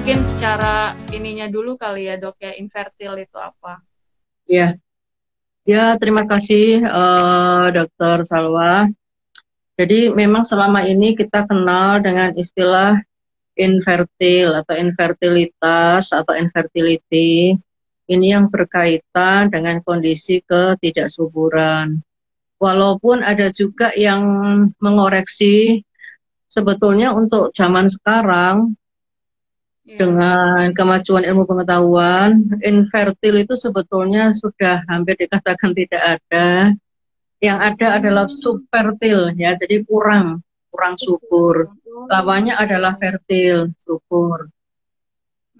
mungkin secara ininya dulu kali ya dok ya, infertil itu apa? Ya, ya terima kasih Dokter Salwa. Jadi memang selama ini kita kenal dengan istilah infertil atau infertilitas atau infertility. Ini yang berkaitan dengan kondisi ketidaksuburan. Walaupun ada juga yang mengoreksi sebetulnya untuk zaman sekarang Iya. dengan kemajuan ilmu pengetahuan, infertil itu sebetulnya sudah hampir dikatakan tidak ada. Yang ada adalah Hmm, subfertil ya, jadi kurang subur. oh, Lawannya iya, adalah iya. fertil, subur.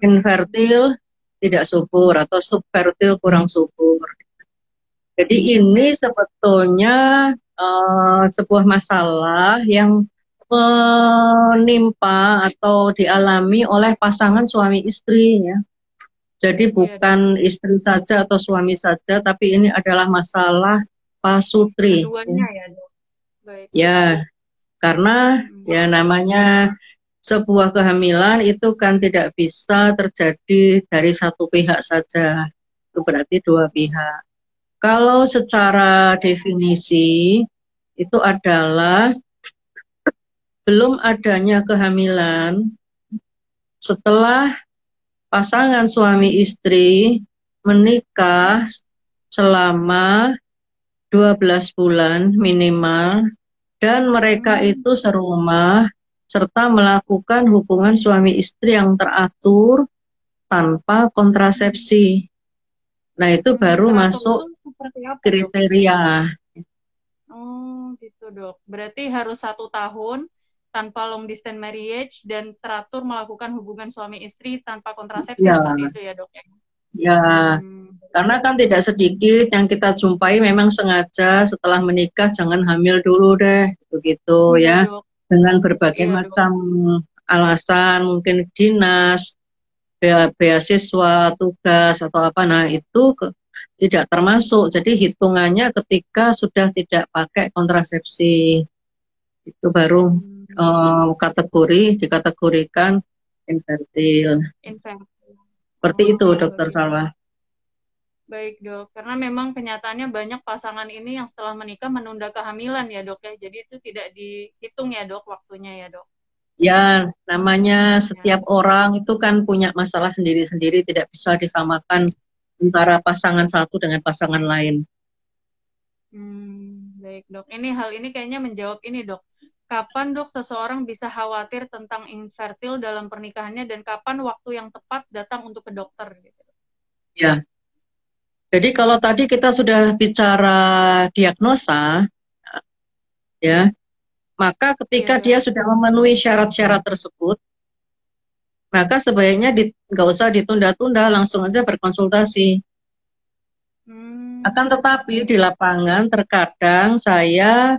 Hmm, Infertil tidak subur atau subfertil kurang subur. Jadi ini baik. sebetulnya sebuah masalah yang menimpa atau dialami oleh pasangan suami istri ya. Jadi Iya dok. bukan istri saja atau suami saja, tapi ini adalah masalah pasutri. Ya, Keduanya ya dok. Baik. ya karena Hmm, ya namanya sebuah kehamilan itu kan tidak bisa terjadi dari satu pihak saja. Itu berarti dua pihak. Kalau secara definisi itu adalah belum adanya kehamilan setelah pasangan suami istri menikah selama 12 bulan minimal dan mereka hmm, itu serumah serta melakukan hubungan suami istri yang teratur tanpa kontrasepsi. Nah, itu baru teratur itu masuk seperti apa dok? kriteria. Oh gitu dok. Berarti harus 1 tahun tanpa long distance marriage dan teratur melakukan hubungan suami istri tanpa kontrasepsi Ya, seperti itu ya dok ya. ya, Baik. karena kan tidak sedikit yang kita jumpai memang sengaja setelah menikah jangan hamil dulu deh, begitu Iya ya. dok. Dengan berbagai Iya dok. macam alasan, mungkin dinas, beasiswa, tugas atau apa. Nah, itu tidak termasuk. Jadi hitungannya ketika sudah tidak pakai kontrasepsi. Itu baru Hmm, dikategorikan infertil. infertil. Seperti itu, Oh Dokter begitu. Salwa. Baik dok. Karena memang kenyataannya banyak pasangan ini yang setelah menikah menunda kehamilan ya dok ya. Jadi itu tidak dihitung ya dok waktunya ya dok. Ya, namanya Ya. setiap orang itu kan punya masalah sendiri-sendiri, tidak bisa disamakan antara pasangan satu dengan pasangan lain. Baik dok. Ini hal ini kayaknya menjawab ini dok. Kapan dok seseorang bisa khawatir tentang infertil dalam pernikahannya dan kapan waktu yang tepat datang untuk ke dokter gitu. Ya, jadi kalau tadi kita sudah bicara diagnosa, ya, maka Iya ketika dok. dia sudah memenuhi syarat-syarat tersebut, maka sebaiknya nggak usah ditunda-tunda, langsung aja berkonsultasi. Akan tetapi di Baik. lapangan terkadang saya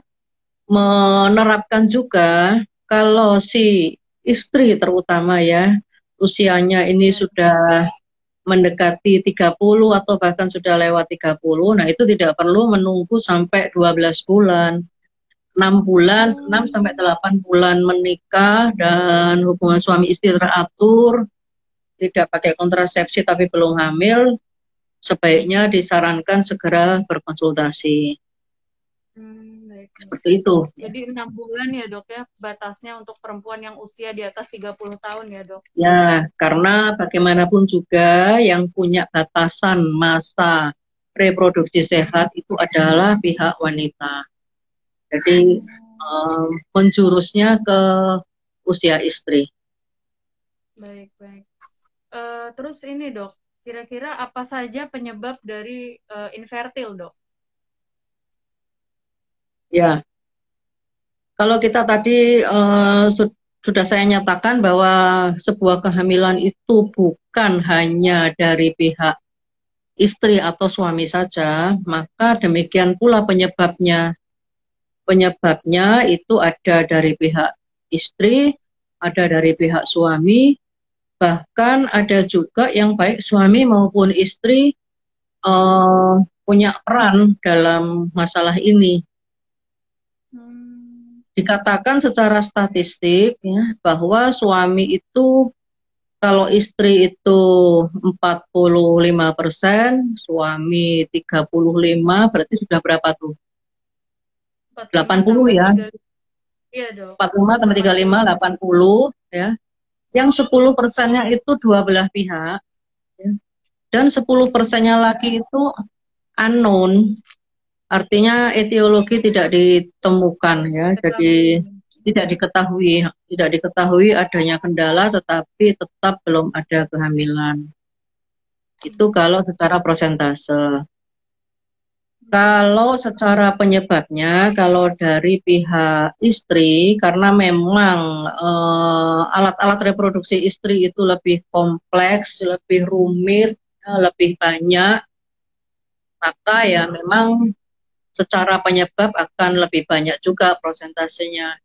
menerapkan juga kalau si istri terutama ya, usianya ini Iya dok. sudah mendekati 30 atau bahkan sudah lewat 30, nah itu tidak perlu menunggu sampai 12 bulan. 6 bulan, 6 sampai Oh, 8 bulan menikah dan hubungan suami istri teratur, tidak pakai kontrasepsi tapi belum hamil, sebaiknya disarankan segera berkonsultasi. baik, baik. Seperti itu. Jadi 6 bulan ya dok ya batasnya untuk perempuan yang usia di atas 30 tahun ya dok. Ya, karena bagaimanapun juga yang punya batasan masa reproduksi sehat itu adalah pihak wanita. Jadi Oh, menjurusnya ke usia istri. baik, baik. Terus ini dok, kira-kira apa saja penyebab dari infertil dok? Ya, kalau kita tadi sudah saya nyatakan bahwa sebuah kehamilan itu bukan hanya dari pihak istri atau suami saja, maka demikian pula penyebabnya. Penyebabnya itu ada dari pihak istri, ada dari pihak suami, bahkan ada juga yang baik suami maupun istri punya peran dalam masalah ini. Hmm, Dikatakan secara statistik ya, bahwa suami itu Kalau istri itu 45%, suami 35, berarti sudah berapa tuh? 45 80 tambah ya. 35. Iya dok. 45 tambah 35, 80 ya. Yang 10%-nya itu dua belah pihak, ya. Dan 10%-nya lagi itu unknown, artinya etiologi tidak ditemukan ya. Jadi tidak diketahui adanya kendala, tetapi tetap belum ada kehamilan. Itu kalau secara prosentase. Kalau secara penyebabnya, kalau dari pihak istri, karena memang alat-alat reproduksi istri itu lebih kompleks, lebih rumit, lebih banyak, maka ya memang secara penyebab akan lebih banyak juga prosentasenya.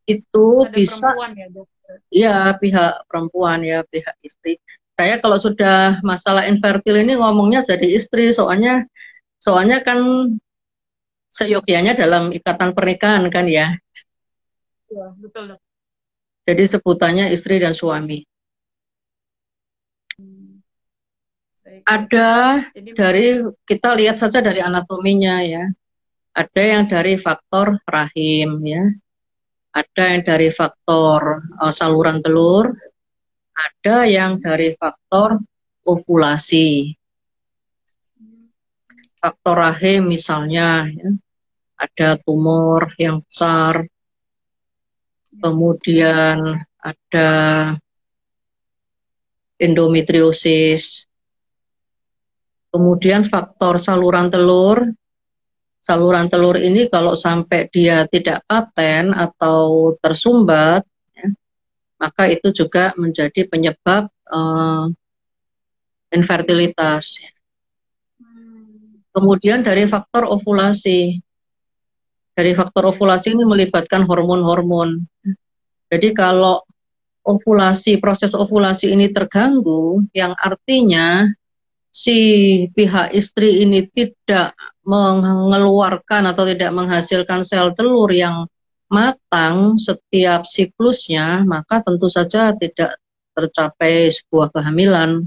Itu Ada bisa, perempuan ya dok. ya pihak perempuan ya, pihak istri. Saya kalau sudah masalah infertil ini ngomongnya jadi istri, soalnya kan seyogyanya dalam ikatan pernikahan kan ya. Iya betul dok. Jadi sebutannya istri dan suami. Baik, baik. Ada Jadi dari, kita lihat saja dari anatominya ya. Ada yang dari faktor rahim ya. Ada yang dari faktor saluran telur. Ada yang dari faktor ovulasi. Faktor rahim misalnya ya, ada tumor yang besar. Kemudian ada endometriosis. Kemudian faktor saluran telur ini kalau sampai dia tidak paten atau tersumbat, ya, maka itu juga menjadi penyebab infertilitas. Kemudian dari faktor ovulasi ini melibatkan hormon-hormon. Jadi kalau proses ovulasi ini terganggu, yang artinya si pihak istri ini tidak mengeluarkan atau tidak menghasilkan sel telur yang matang setiap siklusnya, maka tentu saja tidak tercapai sebuah kehamilan.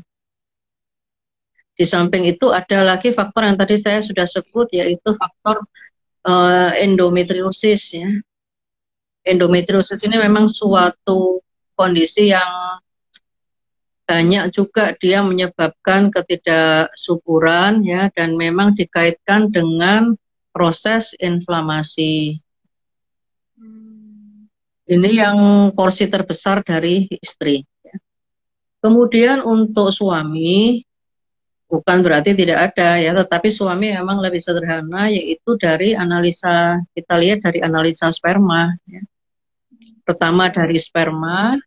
Di samping itu ada lagi faktor yang tadi saya sudah sebut, yaitu faktor endometriosis ya. Endometriosis ini memang suatu kondisi yang banyak juga dia menyebabkan ketidaksuburan ya, dan memang dikaitkan dengan proses inflamasi. Ini yang porsi terbesar dari istri. Kemudian untuk suami bukan berarti tidak ada ya, tetapi suami memang lebih sederhana, yaitu dari analisa, kita lihat dari analisa sperma ya. Pertama dari sperma,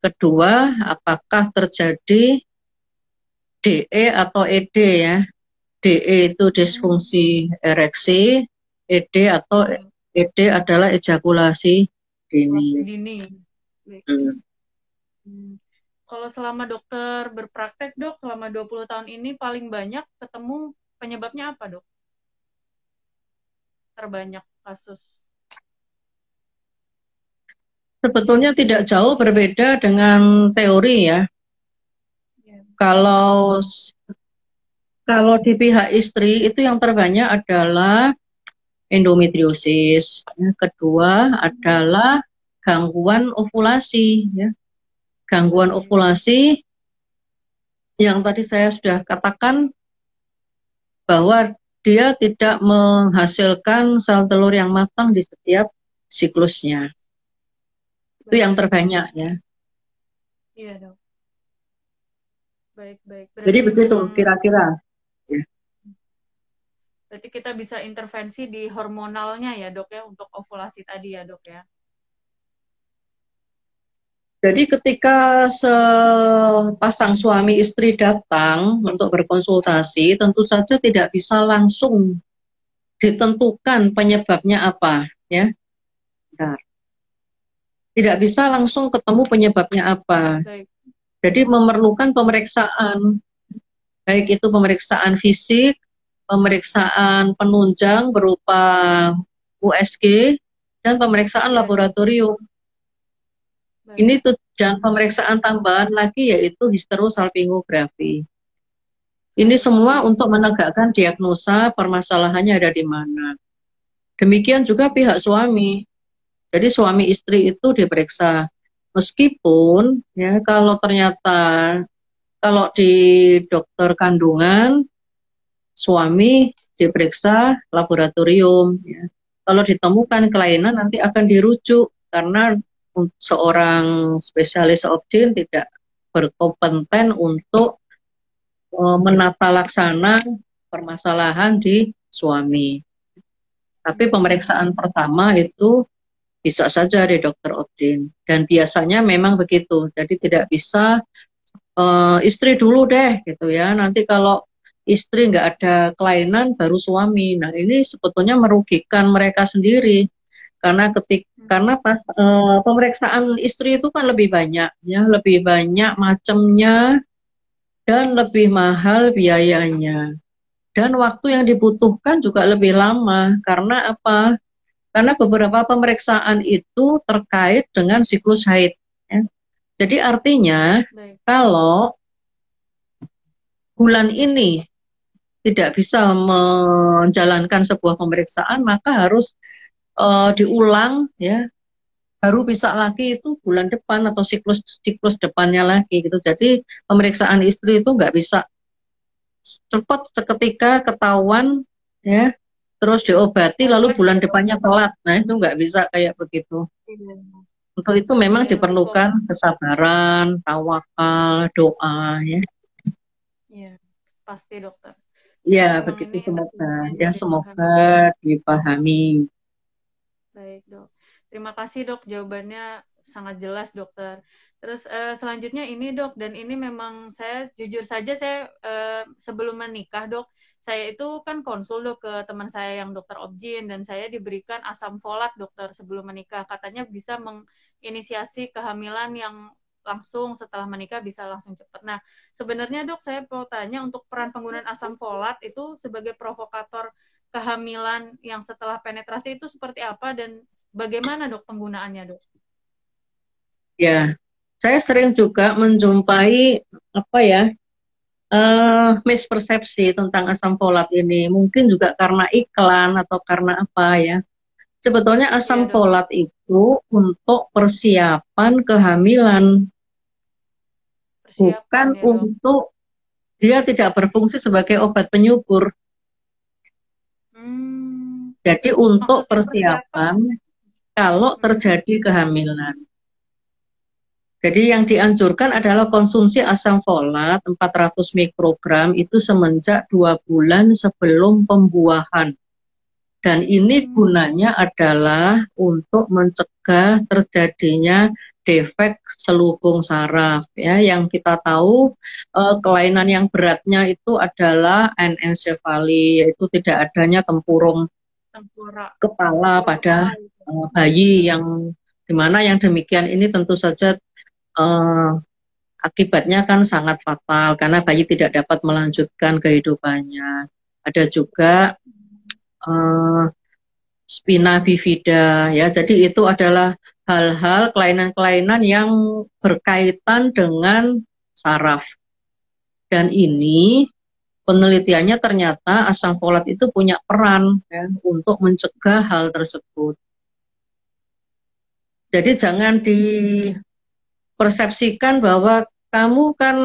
kedua apakah terjadi DE atau ED ya. DE itu disfungsi ereksi, ED atau ED adalah ejakulasi dini. Kalau selama dokter berpraktek dok, selama 20 tahun ini paling banyak ketemu penyebabnya apa dok? Terbanyak kasus. Sebetulnya tidak jauh berbeda dengan teori ya. Kalau di pihak istri itu yang terbanyak adalah endometriosis. Kedua adalah gangguan ovulasi ya. Gangguan ovulasi yang tadi saya sudah katakan bahwa dia tidak menghasilkan sel telur yang matang di setiap siklusnya. Itu yang terbanyak ya. Iya dok. Baik. Jadi begitu kira-kira. Berarti kita bisa intervensi di hormonalnya ya dok ya, untuk ovulasi tadi ya dok ya. Jadi ketika sepasang suami istri datang untuk berkonsultasi, tentu saja tidak bisa langsung ditentukan penyebabnya apa, ya. Bentar. Tidak bisa langsung ketemu penyebabnya apa. Baik. Jadi memerlukan pemeriksaan, baik itu pemeriksaan fisik, pemeriksaan penunjang berupa USG, dan pemeriksaan laboratorium. Ini Dan pemeriksaan tambahan lagi yaitu histerosalpingografi. Ini I semua see. untuk menegakkan diagnosa permasalahannya ada di mana. Demikian juga pihak suami. Jadi suami istri itu diperiksa. Meskipun ya kalau ternyata kalau di dokter kandungan suami diperiksa laboratorium ya. Kalau ditemukan kelainan nanti akan dirujuk karena seorang spesialis objin tidak berkompeten untuk menata laksana permasalahan di suami. Tapi pemeriksaan pertama itu bisa saja di dokter objin dan biasanya memang begitu. Jadi tidak bisa istri dulu deh gitu ya. Nanti kalau istri nggak ada kelainan baru suami. Nah ini sebetulnya merugikan mereka sendiri karena pas pemeriksaan istri itu kan lebih banyak ya, lebih banyak macamnya dan lebih mahal biayanya. Dan waktu yang dibutuhkan juga lebih lama. Karena apa? Karena beberapa pemeriksaan itu terkait dengan siklus haid. Ya. Jadi artinya Baik. kalau bulan ini tidak bisa menjalankan sebuah pemeriksaan, maka harus diulang ya. Baru bisa lagi itu bulan depan atau siklus depannya lagi gitu. Jadi pemeriksaan istri itu nggak bisa cepat seketika ketahuan ya terus diobati lalu Kompleks bulan ya dok. depannya telat. Nah itu nggak bisa kayak begitu. Iya. Untuk itu memang Iya, diperlukan kesabaran, tawakal, doa ya. iya, pasti dokter. Ya Memang begitu ini semoga tugasnya ya jadi semoga Tuhan. dipahami. Baik, Dok. Terima kasih, Dok. Jawabannya sangat jelas, Dokter. Terus selanjutnya ini, Dok, dan ini memang saya jujur saja saya sebelum menikah, Dok, saya itu kan konsul, Dok, ke teman saya yang dokter objin dan saya diberikan asam folat, Dokter, sebelum menikah. Katanya bisa menginisiasi kehamilan yang langsung setelah menikah bisa langsung cepat. Nah, sebenarnya, Dok, saya mau tanya untuk peran penggunaan asam folat itu sebagai provokator kehamilan yang setelah penetrasi itu seperti apa dan bagaimana dok penggunaannya dok? Ya, saya sering juga menjumpai apa ya mispersepsi tentang asam folat ini. Mungkin juga karena iklan atau karena apa ya. Sebetulnya Iya asam dok. folat itu untuk persiapan kehamilan, bukan Persiapan ya dok. untuk dia tidak berfungsi sebagai obat penyubur. Hmm, Jadi untuk maksudnya persiapan. persiapan kalau Hmm. terjadi kehamilan. Jadi yang dianjurkan adalah konsumsi asam folat 400 mikrogram itu semenjak 2 bulan sebelum pembuahan. Dan ini Hmm. gunanya adalah untuk mencegah terjadinya defek selubung saraf ya yang kita tahu kelainan yang beratnya itu adalah anencefali yaitu tidak adanya tempurung Tengkorak. kepala Tempurung kepala pada gitu. bayi yang dimana yang demikian ini tentu saja eh, akibatnya kan sangat fatal karena bayi tidak dapat melanjutkan kehidupannya. Ada juga eh, spina bifida ya. Jadi itu adalah hal-hal kelainan-kelainan yang berkaitan dengan saraf. Dan ini penelitiannya ternyata asam folat itu punya peran ya, untuk mencegah hal tersebut. Jadi jangan dipersepsikan bahwa kamu kan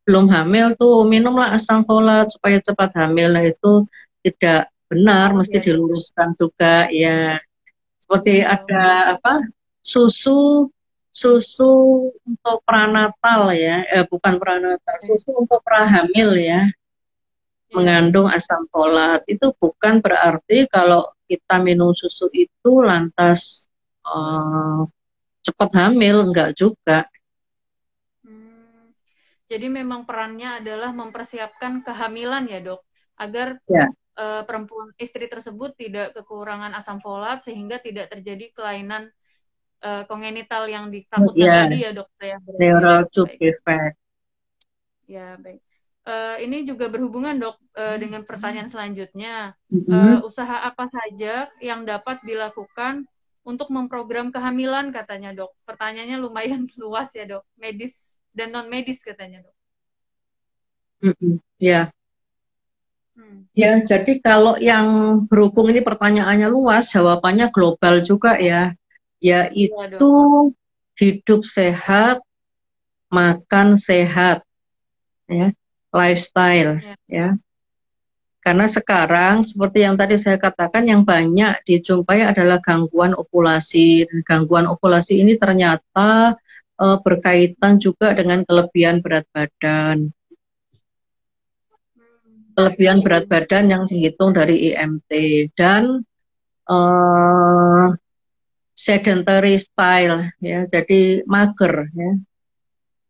belum hamil tuh minumlah asam folat supaya cepat hamil. Nah itu tidak benar, Salah mesti ya dok. diluruskan juga ya. Seperti Iya dok. ada apa susu susu untuk pranatal ya, bukan pranatal, susu untuk prahamil ya, Iya dok. mengandung asam folat. Itu bukan berarti kalau kita minum susu itu lantas eh, cepat hamil, enggak juga. Hmm. Jadi memang perannya adalah mempersiapkan kehamilan ya dok, agar Ya, perempuan istri tersebut tidak kekurangan asam folat sehingga tidak terjadi kelainan kongenital yang ditakutkan ya, tadi ya dokter ya berarti ya. neural tube Baik, defect. ya baik. Ini juga berhubungan dok dengan pertanyaan selanjutnya. Mhm. Usaha apa saja yang dapat dilakukan untuk memprogram kehamilan katanya dok. Pertanyaannya lumayan luas ya dok, medis dan non medis katanya dok. Ya, Hmm. ya. Jadi kalau yang berhubung ini pertanyaannya luas, jawabannya global juga ya, Iya yaitu dok. hidup sehat, makan sehat, ya, lifestyle, Ya. ya. Karena sekarang seperti yang tadi saya katakan yang banyak dijumpai adalah gangguan ovulasi. Dan gangguan ovulasi ini ternyata berkaitan juga dengan kelebihan berat badan. Kelebihan berat Hmm. badan yang dihitung dari IMT dan eh, sedentary style, ya, jadi mager, ya.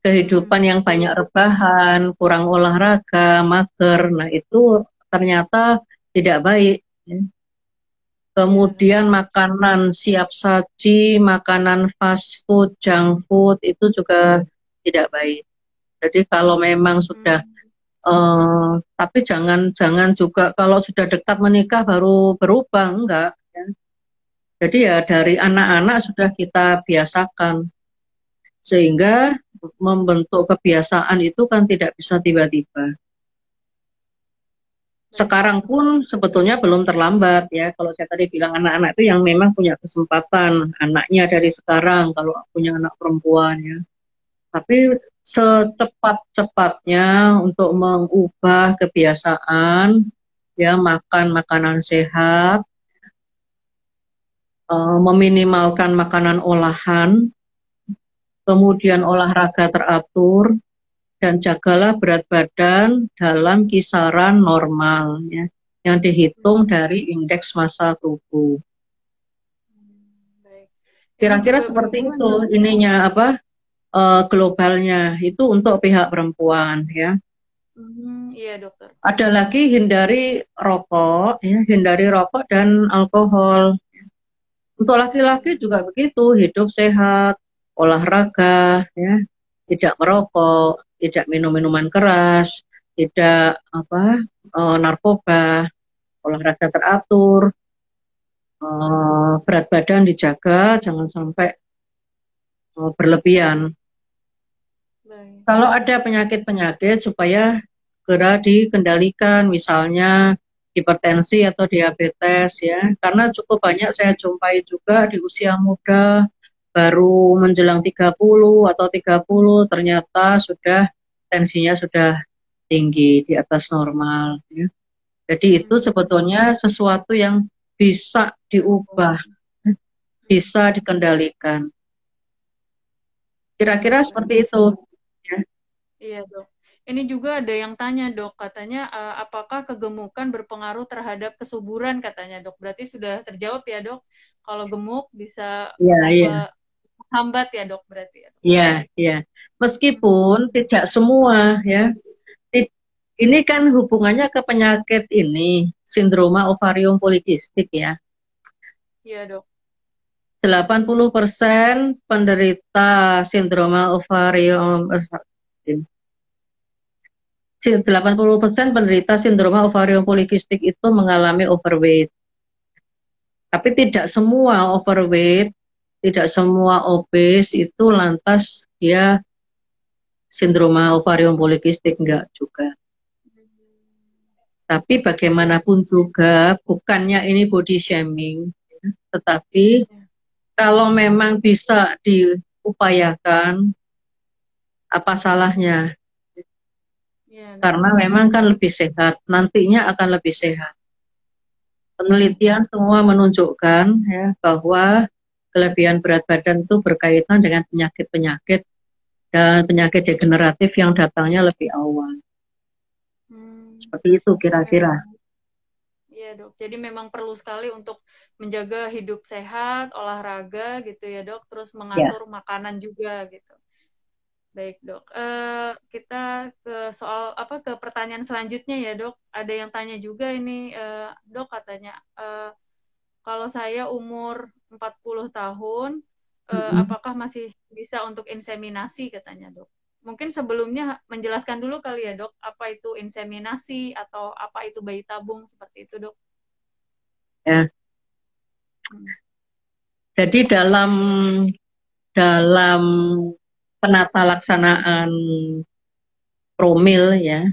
Kehidupan yang Iya banyak dok. rebahan, kurang olahraga, mager. Nah, itu ternyata tidak baik, ya. Iya dok. Kemudian makanan siap saji, makanan fast food, junk food itu juga tidak baik. Jadi kalau memang sudah, Hmm. tapi jangan jangan juga kalau sudah dekat menikah baru berubah, enggak, ya. Jadi ya dari anak-anak sudah kita biasakan sehingga membentuk kebiasaan itu kan tidak bisa tiba-tiba. Baik Sekarang dok. pun sebetulnya belum terlambat ya. Kalau saya tadi bilang anak-anak itu yang memang punya kesempatan anaknya dari sekarang kalau punya anak perempuan ya. Tapi secepat-cepatnya untuk mengubah kebiasaan ya makan makanan sehat, meminimalkan makanan olahan, kemudian olahraga teratur dan jagalah berat badan dalam kisaran normal ya yang dihitung Hmm. dari indeks massa tubuh. Baik. Ini Kira-kira juga seperti berhubungan itu dok. ininya apa globalnya itu untuk pihak perempuan ya. Iya dokter. Ada lagi hindari rokok ya, hindari rokok dan alkohol. Untuk laki-laki Hmm. juga begitu, hidup sehat, olahraga ya, tidak merokok, tidak minum minuman keras, tidak narkoba, olahraga teratur, berat badan dijaga, jangan sampai berlebihan. Baik. Kalau ada penyakit-penyakit supaya segera dikendalikan, misalnya hipertensi atau diabetes ya. Karena cukup banyak saya jumpai juga di usia muda, baru menjelang 30 atau 30 ternyata sudah tensinya sudah tinggi di atas normal ya. Jadi itu Hmm. sebetulnya sesuatu yang bisa diubah, Oh. bisa dikendalikan. Kira-kira Baik dok. seperti itu ya. Iya dok. Ini juga ada yang tanya dok, katanya apakah kegemukan berpengaruh terhadap kesuburan katanya dok. Berarti sudah terjawab ya dok. Kalau gemuk bisa Iya, iya. hambat ya dok berarti ya dok. Ya, ya. Meskipun Hmm. tidak semua ya. Ti- Ini kan hubungannya ke penyakit ini, sindroma ovarium polikistik ya. Iya dok. 80% penderita sindroma ovarium 80% penderita sindroma ovarium polikistik itu mengalami overweight. Tapi tidak semua overweight, tidak semua obes itu lantas dia sindroma ovarium polikistik enggak juga. Tapi bagaimanapun juga, bukannya ini body shaming, tetapi Ya, kalau memang bisa diupayakan, apa salahnya? ya dok. Karena memang kan lebih sehat, nantinya akan lebih sehat. Penelitian semua menunjukkan ya bahwa kelebihan berat badan itu berkaitan dengan penyakit-penyakit dan penyakit degeneratif yang datangnya lebih awal. Hmm. Seperti itu Jadi kira-kira. memang, iya dok. Jadi memang perlu sekali untuk menjaga hidup sehat, olahraga gitu ya dok. Terus Ya. mengatur makanan juga gitu. Baik dok. Kita ke soal apa ke pertanyaan selanjutnya ya dok. Ada yang tanya juga ini dok katanya kalau saya umur 40 tahun Mm-mm. apakah masih bisa untuk inseminasi katanya dok. Mungkin sebelumnya menjelaskan dulu kali ya dok, apa itu inseminasi atau apa itu bayi tabung seperti itu dok. Ya. Hmm. Jadi dalam penata laksanaan promil ya,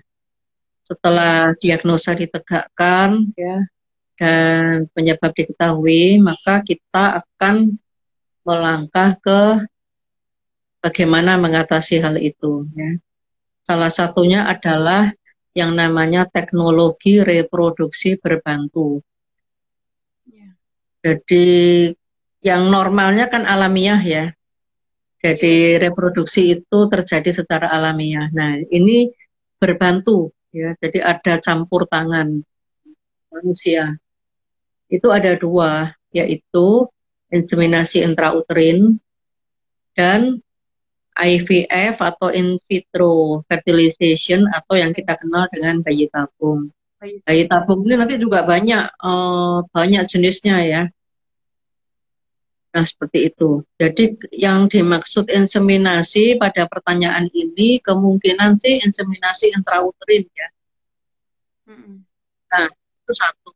setelah diagnosa ditegakkan ya dan penyebab diketahui, maka kita akan melangkah ke bagaimana mengatasi hal itu ya. Salah satunya adalah yang namanya teknologi reproduksi berbantu. Ya. Jadi yang normalnya kan alamiah ya. Jadi reproduksi itu terjadi secara alamiah. Nah, ini berbantu ya. Jadi ada campur tangan manusia. Itu ada dua, yaitu inseminasi intrauterin dan IVF atau in vitro fertilization atau yang kita kenal dengan bayi tabung. Bayi tabung ini nanti juga banyak jenisnya ya. Nah, seperti itu. Jadi yang dimaksud inseminasi pada pertanyaan ini kemungkinan sih inseminasi intrauterin ya. Nah, itu satu.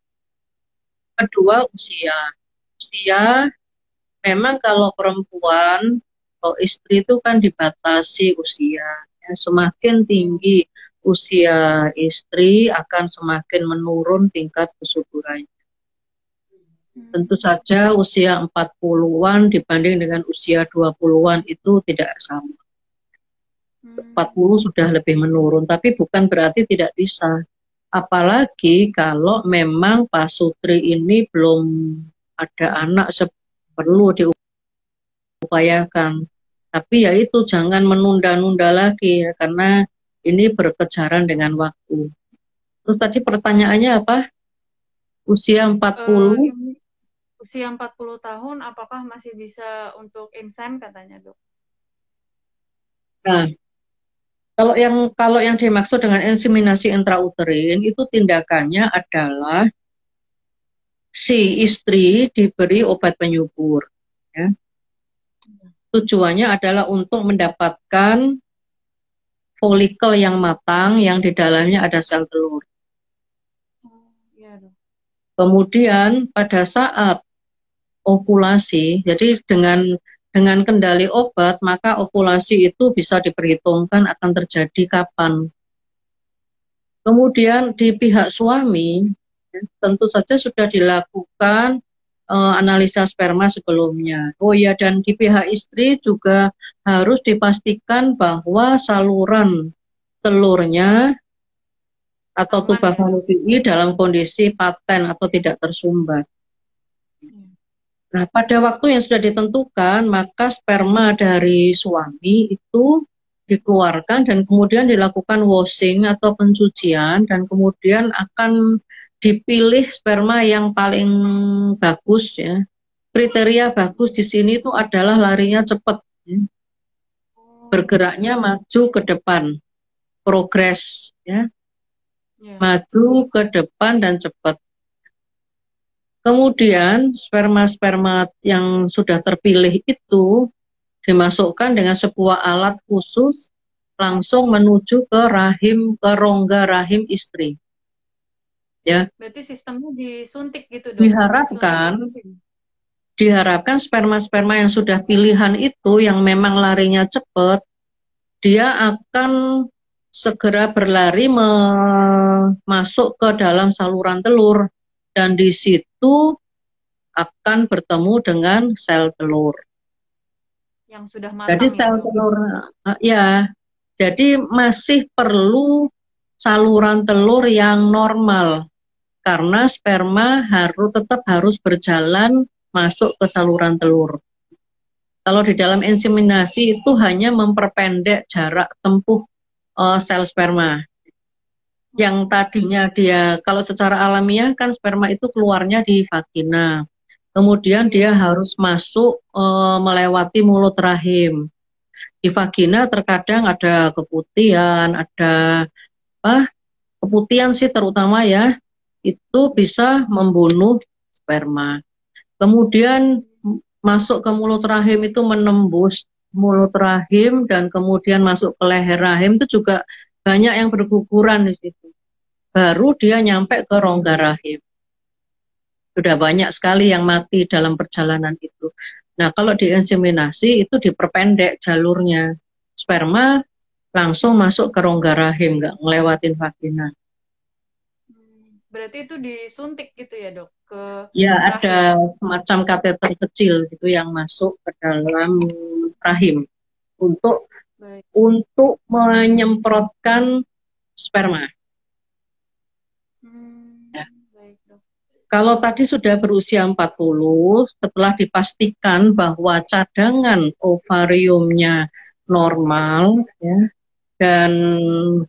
Kedua, usia. Usia memang kalau perempuan atau istri itu kan dibatasi usia. Ya, semakin tinggi usia istri akan semakin menurun tingkat kesuburannya. Tentu saja usia 40-an dibanding dengan usia 20-an itu tidak sama. 40 sudah lebih menurun, tapi bukan berarti tidak bisa. Apalagi kalau memang pasutri ini belum ada anak, perlu diupayakan. Tapi ya itu jangan menunda-nunda lagi ya, karena ini berkejaran dengan waktu. Terus tadi pertanyaannya apa? Usia 40? Usia 40 tahun apakah masih bisa untuk insem katanya, Dok? Nah, kalau yang dimaksud dengan inseminasi intrauterin itu tindakannya adalah si istri diberi obat penyubur. Ya. Tujuannya adalah untuk mendapatkan folikel yang matang yang di dalamnya ada sel telur. Kemudian pada saat ovulasi, jadi dengan kendali obat, maka ovulasi itu bisa diperhitungkan akan terjadi kapan. Kemudian di pihak suami, tentu saja sudah dilakukan analisa sperma sebelumnya. Oh ya, dan di pihak istri juga harus dipastikan bahwa saluran telurnya atau tuba fallopian dalam kondisi paten atau tidak tersumbat. Nah, pada waktu yang sudah ditentukan, maka sperma dari suami itu dikeluarkan dan kemudian dilakukan washing atau pencucian dan kemudian akan dipilih sperma yang paling bagus ya. Kriteria bagus di sini itu adalah larinya cepat, ya. Bergeraknya maju ke depan, progres ya. Maju ke depan dan cepat. Kemudian sperma-sperma yang sudah terpilih itu dimasukkan dengan sebuah alat khusus langsung menuju ke rongga rahim istri. Ya. Berarti sistemnya disuntik gitu, Dok? Diharapkan sperma-sperma yang sudah pilihan itu yang memang larinya cepat, dia akan segera berlari masuk ke dalam saluran telur. Dan di situ akan bertemu dengan sel telur. Yang sudah matang. Jadi sel telur, ya, jadi masih perlu saluran telur yang normal karena sperma tetap harus berjalan masuk ke saluran telur. Kalau di dalam inseminasi itu hanya memperpendek jarak tempuh sel sperma. Yang tadinya dia, kalau secara alamiah kan sperma itu keluarnya di vagina. Kemudian dia harus masuk melewati mulut rahim. Di vagina terkadang ada keputihan, ada keputihan sih terutama ya, itu bisa membunuh sperma. Kemudian masuk ke mulut rahim itu menembus mulut rahim dan kemudian masuk ke leher rahim itu juga banyak yang berguguran di situ. Baru dia nyampe ke rongga rahim. Sudah banyak sekali yang mati dalam perjalanan itu. gitu. Nah, kalau diinseminasi itu diperpendek jalurnya. Sperma langsung masuk ke rongga rahim, nggak ngelewatin vagina. Berarti itu disuntik gitu ya dok ke Ya, rahim. ada semacam kateter kecil gitu yang masuk ke dalam rahim untuk Baik. menyemprotkan sperma. Ya. Baik dok. Kalau tadi sudah berusia 40, setelah dipastikan bahwa cadangan ovariumnya normal, ya, dan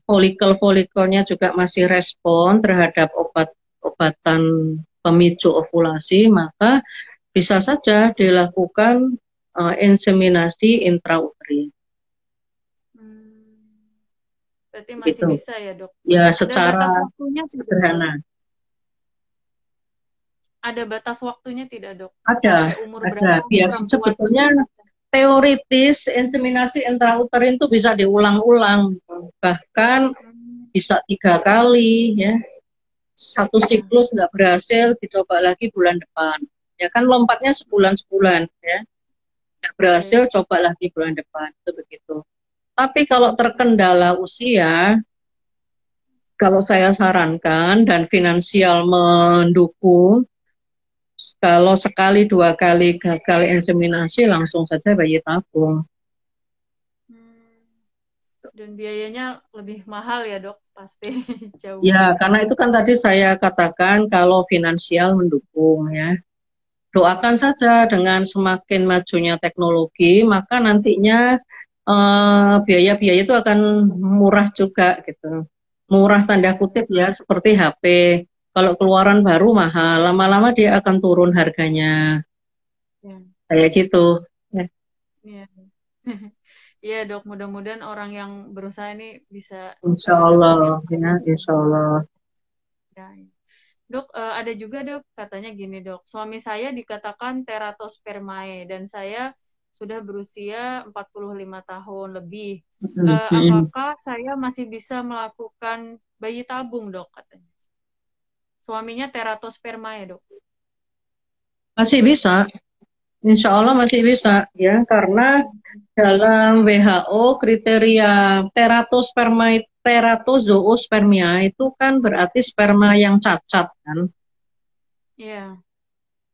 folikel-folikelnya juga masih respon terhadap obat-obatan pemicu ovulasi, maka bisa saja dilakukan inseminasi intrauterin. Berarti masih Gitu. bisa ya dok. Ya, Ada secara batas waktunya tidak dok? sederhana. Ada batas waktunya tidak dok? Ada, Sampai umur ada. berapa Biasa perempuan sebetulnya itu bisa? teoritis inseminasi intrauterin itu bisa diulang-ulang, bahkan Hmm, bisa 3 kali, ya. Satu ya, siklus nggak berhasil, dicoba lagi bulan depan. Ya kan lompatnya sebulan-sebulan, ya. Nggak berhasil, baik. coba lagi bulan depan. Itu begitu. Tapi kalau terkendala usia, kalau saya sarankan dan finansial mendukung, kalau sekali 2 kali gagal inseminasi langsung saja bayi tabung. Hmm, dan biayanya lebih mahal ya dok, pasti jauh. Ya, karena itu kan tadi saya katakan kalau finansial mendukung, ya. Doakan saja dengan semakin majunya teknologi, maka nantinya biaya-biaya itu akan murah juga gitu. Murah tanda kutip ya, seperti HP. Kalau keluaran baru mahal, lama-lama dia akan turun harganya. Ya, Kayak gitu. Ya, ya. Iya dok, mudah-mudahan orang yang berusaha ini bisa insya dapat Allah, yang ya, insya Allah. ya. Dok, ada juga dok katanya gini dok, suami saya dikatakan teratospermae dan saya sudah berusia 45 tahun lebih. Mm-mm. Apakah saya masih bisa melakukan bayi tabung dok katanya? Suaminya teratospermae dok. Masih bisa, insya Allah masih bisa, ya, karena dalam WHO kriteria teratozoospermia itu kan berarti sperma yang cacat kan. Iya,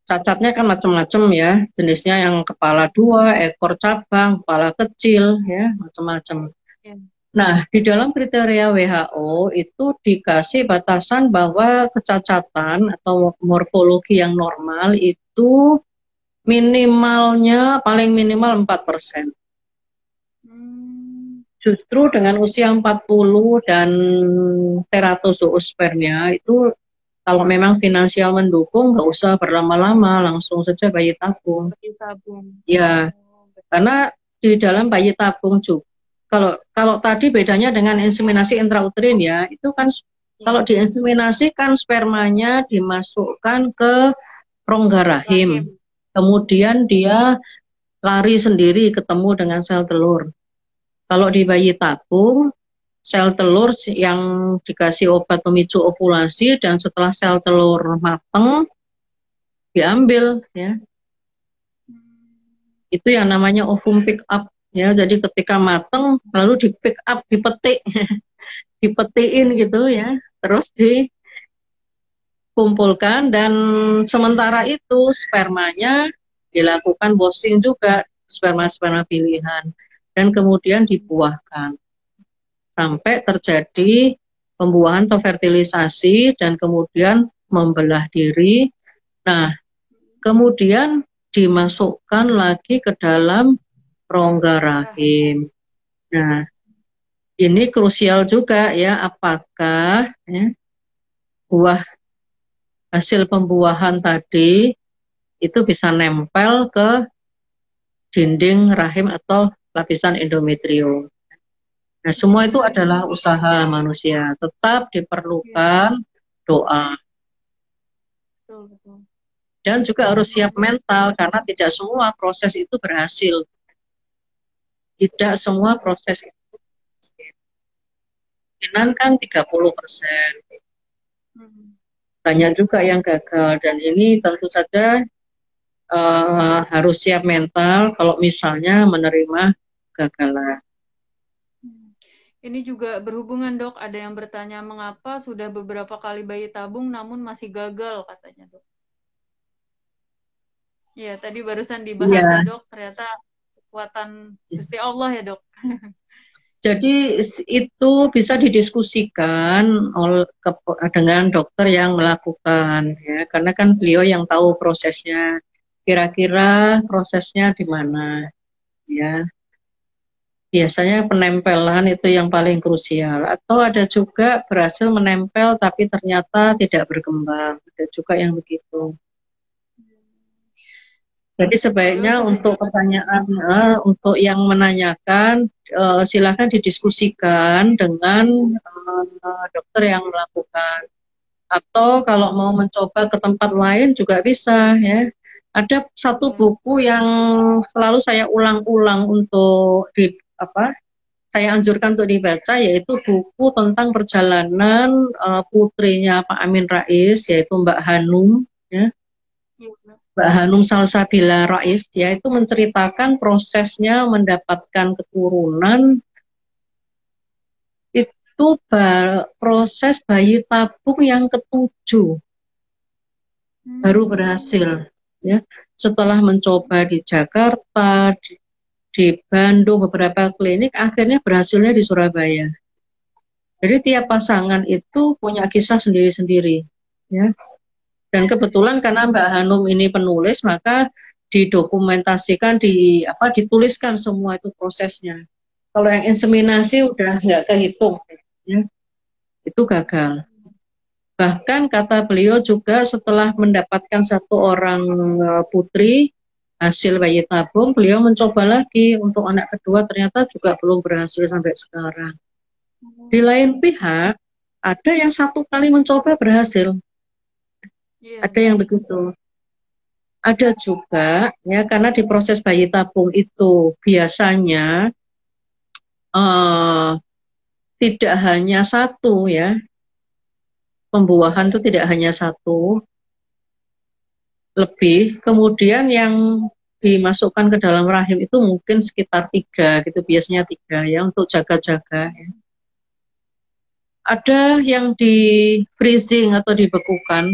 Cacatnya kan macam-macam ya, jenisnya yang kepala 2, ekor cabang, kepala kecil, ya, macam-macam. iya. Nah, di dalam kriteria WHO itu dikasih batasan bahwa kecacatan atau morfologi yang normal itu minimalnya paling minimal 4%. Hmm, Justru dengan usia 40 dan teratozoospermia itu kalau memang finansial mendukung nggak usah berlama-lama, langsung saja bayi tabung. bayi tabung. Ya, Oh, karena di dalam bayi tabung juga kalau kalau tadi bedanya dengan inseminasi intrauterin ya, itu kan ya, kalau diinseminasi kan spermanya dimasukkan ke rongga rahim. rahim. Kemudian dia lari sendiri ketemu dengan sel telur. Kalau di bayi tabung, sel telur yang dikasih obat pemicu ovulasi dan setelah sel telur mateng diambil, ya. Itu yang namanya ovum pick up, ya. Jadi ketika mateng lalu di pick up, dipetik, dipetiin gitu ya. Terus dikumpulkan dan sementara itu spermanya dilakukan washing juga, sperma-sperma pilihan, dan kemudian dibuahkan sampai terjadi pembuahan atau fertilisasi dan kemudian membelah diri. Nah, kemudian dimasukkan lagi ke dalam rongga Rahim. rahim. Nah, ini krusial juga ya, apakah ya, buah hasil pembuahan tadi itu bisa nempel ke dinding rahim atau lapisan endometrium. Nah, semua itu adalah usaha manusia. Tetap Iya, diperlukan doa. betul, betul. Dan juga harus siap mental karena tidak semua proses itu berhasil. Tidak semua proses itu berhasil. Kemungkinan kan 30%. Hmm. Banyak juga yang gagal dan ini tentu saja harus siap mental kalau misalnya menerima kegagalan. Ini juga berhubungan dok, ada yang bertanya mengapa sudah beberapa kali bayi tabung namun masih gagal katanya dok. Ya tadi barusan dibahas ya Iya, dok, ternyata kekuatan Gusti Allah ya dok. jadi itu bisa didiskusikan dengan dokter yang melakukan, ya, karena kan beliau yang tahu prosesnya. Kira-kira prosesnya di mana, ya. Biasanya penempelan itu yang paling krusial, atau ada juga berhasil menempel tapi ternyata tidak berkembang. Ada juga yang begitu. Jadi Beliau sebaiknya setuju. untuk pertanyaan, untuk yang menanyakan, silakan didiskusikan dengan dokter yang melakukan. Atau kalau mau mencoba ke tempat lain juga bisa, ya. Ada satu Ya. buku yang selalu saya ulang-ulang untuk saya anjurkan untuk dibaca, yaitu buku tentang perjalanan putrinya Pak Amin Rais, yaitu Mbak Hanum, ya. Ya. Mbak Hanum Salsabila Rais, yaitu menceritakan prosesnya mendapatkan keturunan. Itu proses bayi tabung yang ketujuh baru berhasil, ya. Setelah mencoba di Jakarta, di Bandung, beberapa klinik, akhirnya berhasilnya di Surabaya. Jadi tiap pasangan itu punya kisah sendiri-sendiri, ya. Dan kebetulan karena Mbak Hanum ini penulis, maka didokumentasikan, dituliskan semua itu prosesnya. Kalau yang inseminasi udah nggak kehitung, ya, itu gagal. Bahkan kata beliau juga setelah mendapatkan satu orang putri hasil bayi tabung, beliau mencoba lagi untuk anak kedua, ternyata juga belum berhasil sampai sekarang. Di lain pihak, ada yang satu kali mencoba berhasil, Iya. ada yang begitu. Ada juga, ya, karena di proses bayi tabung itu biasanya eh, tidak hanya satu, ya, pembuahan itu tidak hanya satu, lebih. Kemudian yang dimasukkan ke dalam rahim itu mungkin sekitar tiga, gitu, biasanya tiga, ya, untuk jaga-jaga. Ya. Ada yang di freezing atau dibekukan,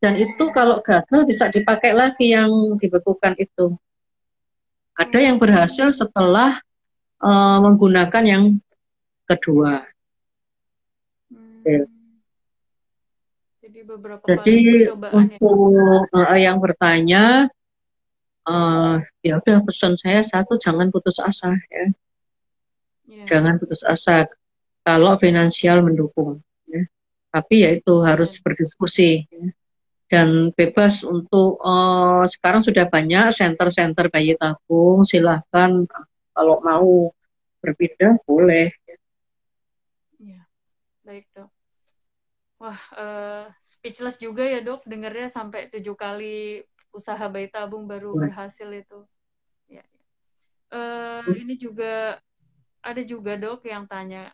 dan itu kalau gagal bisa dipakai lagi yang dibekukan itu. Ada yang berhasil setelah menggunakan yang kedua. Ya. Jadi beberapa kali Jadi percobaan ya. untuk yang bertanya, ya udah pesan saya satu, jangan putus asa, ya. Iya. Jangan putus asa kalau finansial mendukung, ya. Tapi ya itu harus Iya. berdiskusi, ya. Dan bebas untuk sekarang sudah banyak center-center bayi tabung, silahkan kalau mau berpindah boleh. Iya. Baik dok. Wah, speechless juga ya dok, dengarnya sampai 7 kali usaha bayi tabung baru berhasil itu. Ya. Ini juga ada juga dok yang tanya,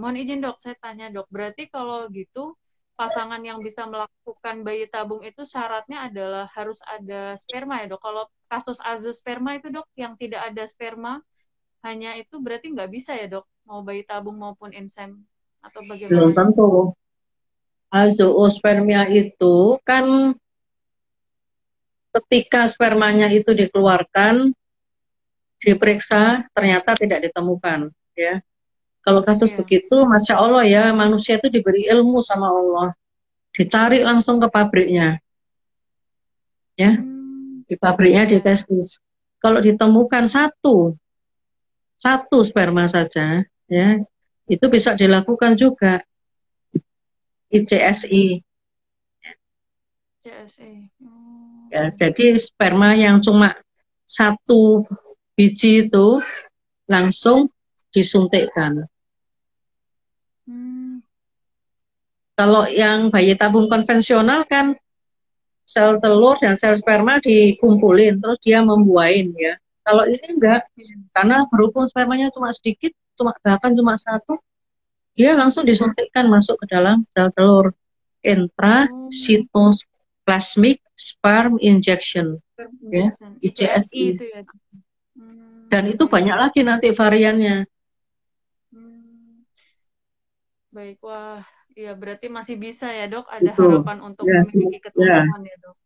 mohon izin dok, saya tanya dok, berarti kalau gitu pasangan yang bisa melakukan bayi tabung itu syaratnya adalah harus ada sperma ya dok. Kalau kasus azoosperma itu dok, yang tidak ada sperma, hanya itu berarti nggak bisa ya dok, mau bayi tabung maupun insem atau Belum bagaimana dok? tentu. Azoospermia itu kan ketika spermanya itu dikeluarkan, diperiksa, ternyata tidak ditemukan, ya. Kalau kasus Iya. begitu, Masya Allah, ya, manusia itu diberi ilmu sama Allah. Ditarik langsung ke pabriknya, ya. Di pabriknya Iya. ditestis. Kalau ditemukan satu sperma saja, ya, itu bisa dilakukan juga ICSI. CSE. Ya, jadi sperma yang cuma satu biji itu langsung disuntikkan. Kalau yang bayi tabung konvensional kan sel telur dan sel sperma dikumpulin terus dia membuahin, ya. Kalau ini enggak, karena berhubung spermanya cuma sedikit, bahkan cuma satu, dia langsung disuntikkan masuk ke dalam sel telur intrasitoplasmik sperm injection, ya, ICSI ICSI. itu ya. Dan itu Baik. banyak lagi nanti variannya. Baik, wah, ya berarti masih bisa ya dok, ada Itu, harapan untuk ya, memiliki ya, keturunan ya dok.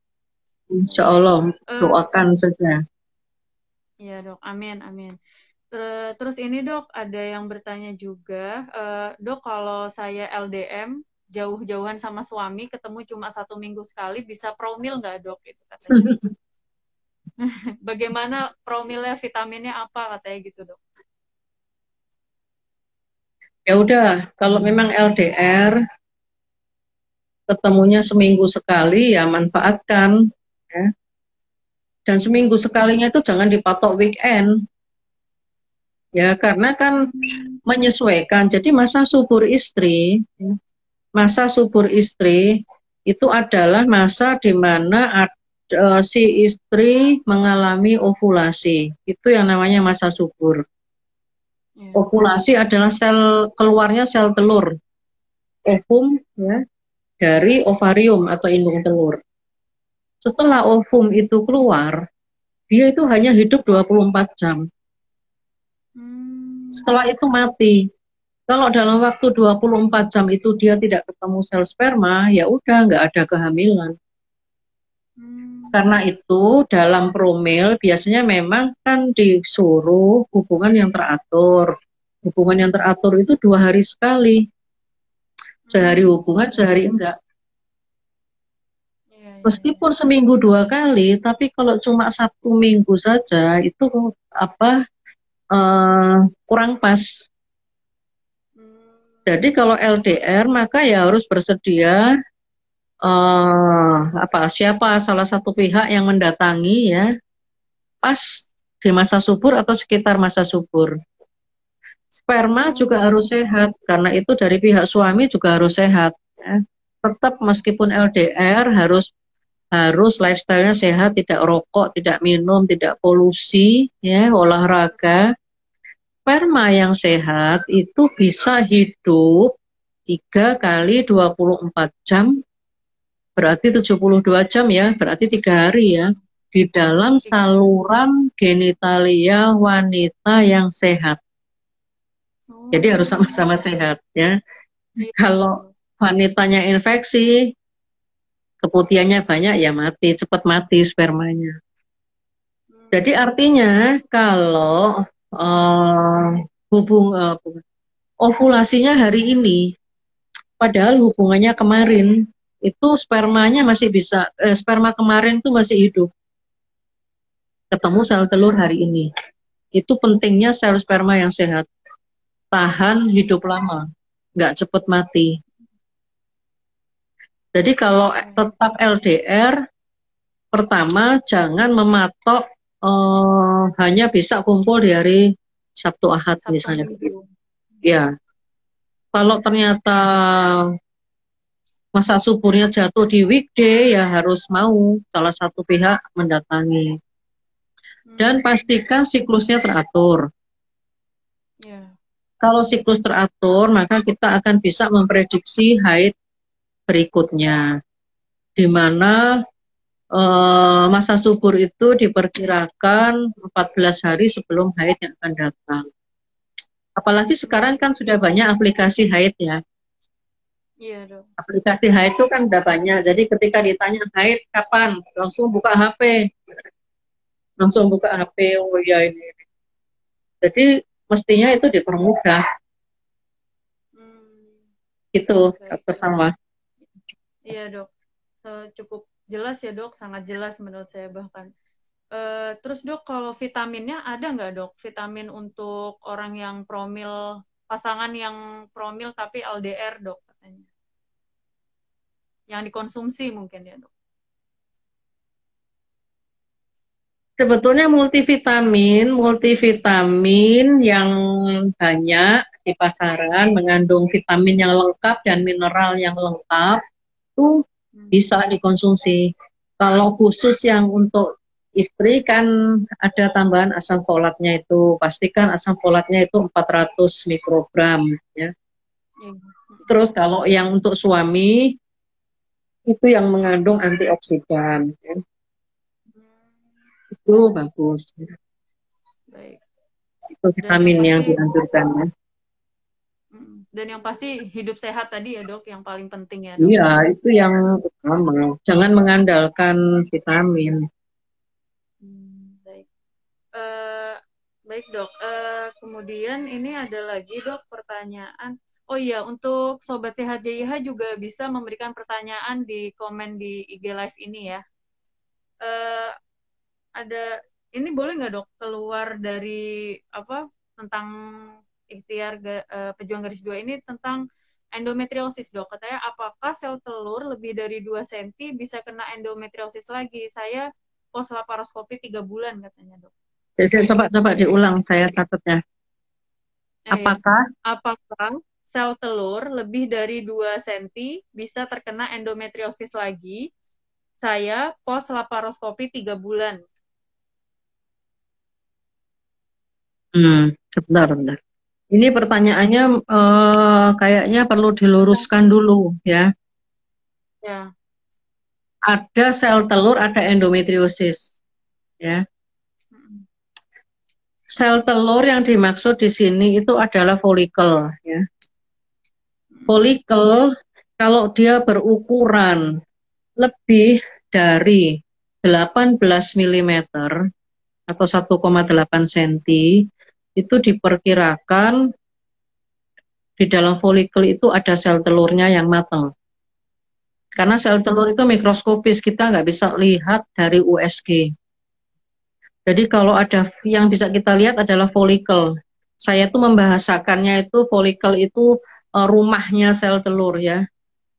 insya Baik. Allah Eh, doakan saja. ya dok, amin, amin. Terus ini dok, ada yang bertanya juga, dok kalau saya LDM, jauh-jauhan sama suami, ketemu cuma 1 minggu sekali, bisa promil nggak dok? Itu katanya. Bagaimana promilnya, vitaminnya apa katanya gitu dok? Ya udah, kalau memang LDR ketemunya seminggu sekali ya manfaatkan, ya. Dan seminggu sekalinya itu jangan dipatok weekend, ya, karena kan menyesuaikan. Jadi masa subur istri itu adalah masa di mana si istri mengalami ovulasi. Itu yang namanya masa subur. Ya. Ovulasi adalah keluarnya sel telur, ovum, ya, dari ovarium atau indung telur. Setelah ovum itu keluar, dia itu hanya hidup 24 jam. Setelah itu mati. Kalau dalam waktu 24 jam itu dia tidak ketemu sel sperma, ya udah nggak ada kehamilan. Karena itu dalam promil biasanya memang kan disuruh hubungan yang teratur. Hubungan yang teratur itu 2 hari sekali. Sehari hubungan, sehari enggak. Ya, ya, ya. Meskipun seminggu 2 kali, tapi kalau cuma Sabtu Minggu saja itu apa kurang pas. Jadi kalau LDR maka ya harus bersedia siapa salah satu pihak yang mendatangi ya pas di masa subur atau sekitar masa subur. Sperma juga harus sehat karena itu dari pihak suami juga harus sehat. Ya. Tetap meskipun LDR harus lifestyle-nya sehat, tidak rokok, tidak minum, tidak polusi, ya, olahraga. Sperma yang sehat itu bisa hidup 3 kali 24 jam, berarti 72 jam ya, berarti 3 hari ya, di dalam saluran genitalia wanita yang sehat. Jadi harus sama-sama sehat ya. Iya, Kalau wanitanya infeksi, keputihannya banyak ya mati, cepat mati spermanya. Jadi artinya kalau ovulasinya hari ini, padahal hubungannya kemarin, itu spermanya masih bisa, sperma kemarin itu masih hidup. Ketemu sel telur hari ini. Itu pentingnya sel sperma yang sehat. Tahan hidup lama, nggak cepat mati. Jadi kalau tetap LDR, pertama jangan mematok hanya bisa kumpul di hari Sabtu Ahad misalnya. Ya, kalau ternyata masa suburnya jatuh di weekday ya harus mau salah satu pihak mendatangi. Dan pastikan siklusnya teratur. Kalau siklus teratur, maka kita akan bisa memprediksi haid berikutnya. Di mana masa subur itu diperkirakan 14 hari sebelum haid yang akan datang. Apalagi sekarang kan sudah banyak aplikasi haid ya. Iya dok. Aplikasi haid itu kan udah banyak. Jadi ketika ditanya haid kapan, langsung buka HP. Oh ya ini. Jadi mestinya itu dipermudah. Itu sama. Iya dok. Cukup jelas ya dok, sangat jelas menurut saya bahkan. Terus dok, kalau vitaminnya ada nggak dok? Vitamin untuk orang yang promil, pasangan yang promil tapi LDR dok katanya. Yang dikonsumsi mungkin ya dok. Sebetulnya multivitamin yang banyak di pasaran mengandung vitamin yang lengkap dan mineral yang lengkap itu bisa dikonsumsi. Kalau khusus yang untuk istri kan ada tambahan asam folatnya itu. Pastikan asam folatnya itu 400 mikrogram ya. Terus kalau yang untuk suami itu yang mengandung antioksidan, ya. Itu bagus. Baik. Itu Dan yang vitamin yang pasti dianjurkan, ya. dan yang pasti hidup sehat tadi ya dok, yang paling penting ya dok. Iya, itu yang utama. Jangan mengandalkan vitamin. Baik. Eh, baik dok. Kemudian ini ada lagi dok pertanyaan. Oh iya, untuk Sobat Sehat JIH juga bisa memberikan pertanyaan di komen di IG Live ini ya. Eh, ada ini boleh nggak dok keluar dari apa tentang ikhtiar pejuang garis dua ini tentang endometriosis dok, katanya apakah sel telur lebih dari 2 cm bisa kena endometriosis lagi, saya pos laparoskopi 3 bulan katanya dok. Jadi, coba diulang, saya catatnya. Ya. Apakah? Apakah sel telur lebih dari 2 cm bisa terkena endometriosis lagi, saya pos laparoskopi 3 bulan. Sebentar. Ini pertanyaannya kayaknya perlu diluruskan dulu, ya. Ya. Ada sel telur, ada endometriosis, ya. Sel telur yang dimaksud di sini itu adalah folikel, ya. Folikel kalau dia berukuran lebih dari 18 mm atau 1,8 cm, itu diperkirakan di dalam folikel itu ada sel telurnya yang matang. Karena sel telur itu mikroskopis, kita nggak bisa lihat dari USG. Jadi kalau ada yang bisa kita lihat adalah folikel. Saya tuh membahasakannya itu folikel itu rumahnya sel telur, ya.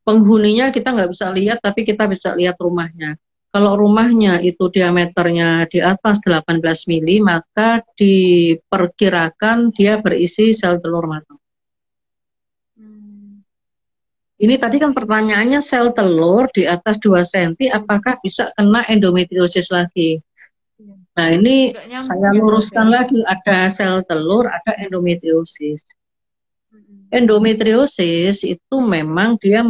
Penghuninya kita nggak bisa lihat, tapi kita bisa lihat rumahnya. Kalau rumahnya itu diameternya di atas 18 mili, maka diperkirakan dia berisi sel telur matang. Ini tadi kan pertanyaannya sel telur di atas 2 cm, apakah bisa kena endometriosis lagi? Nah, ini saya luruskan lagi, ada sel telur, ada endometriosis. Endometriosis itu memang dia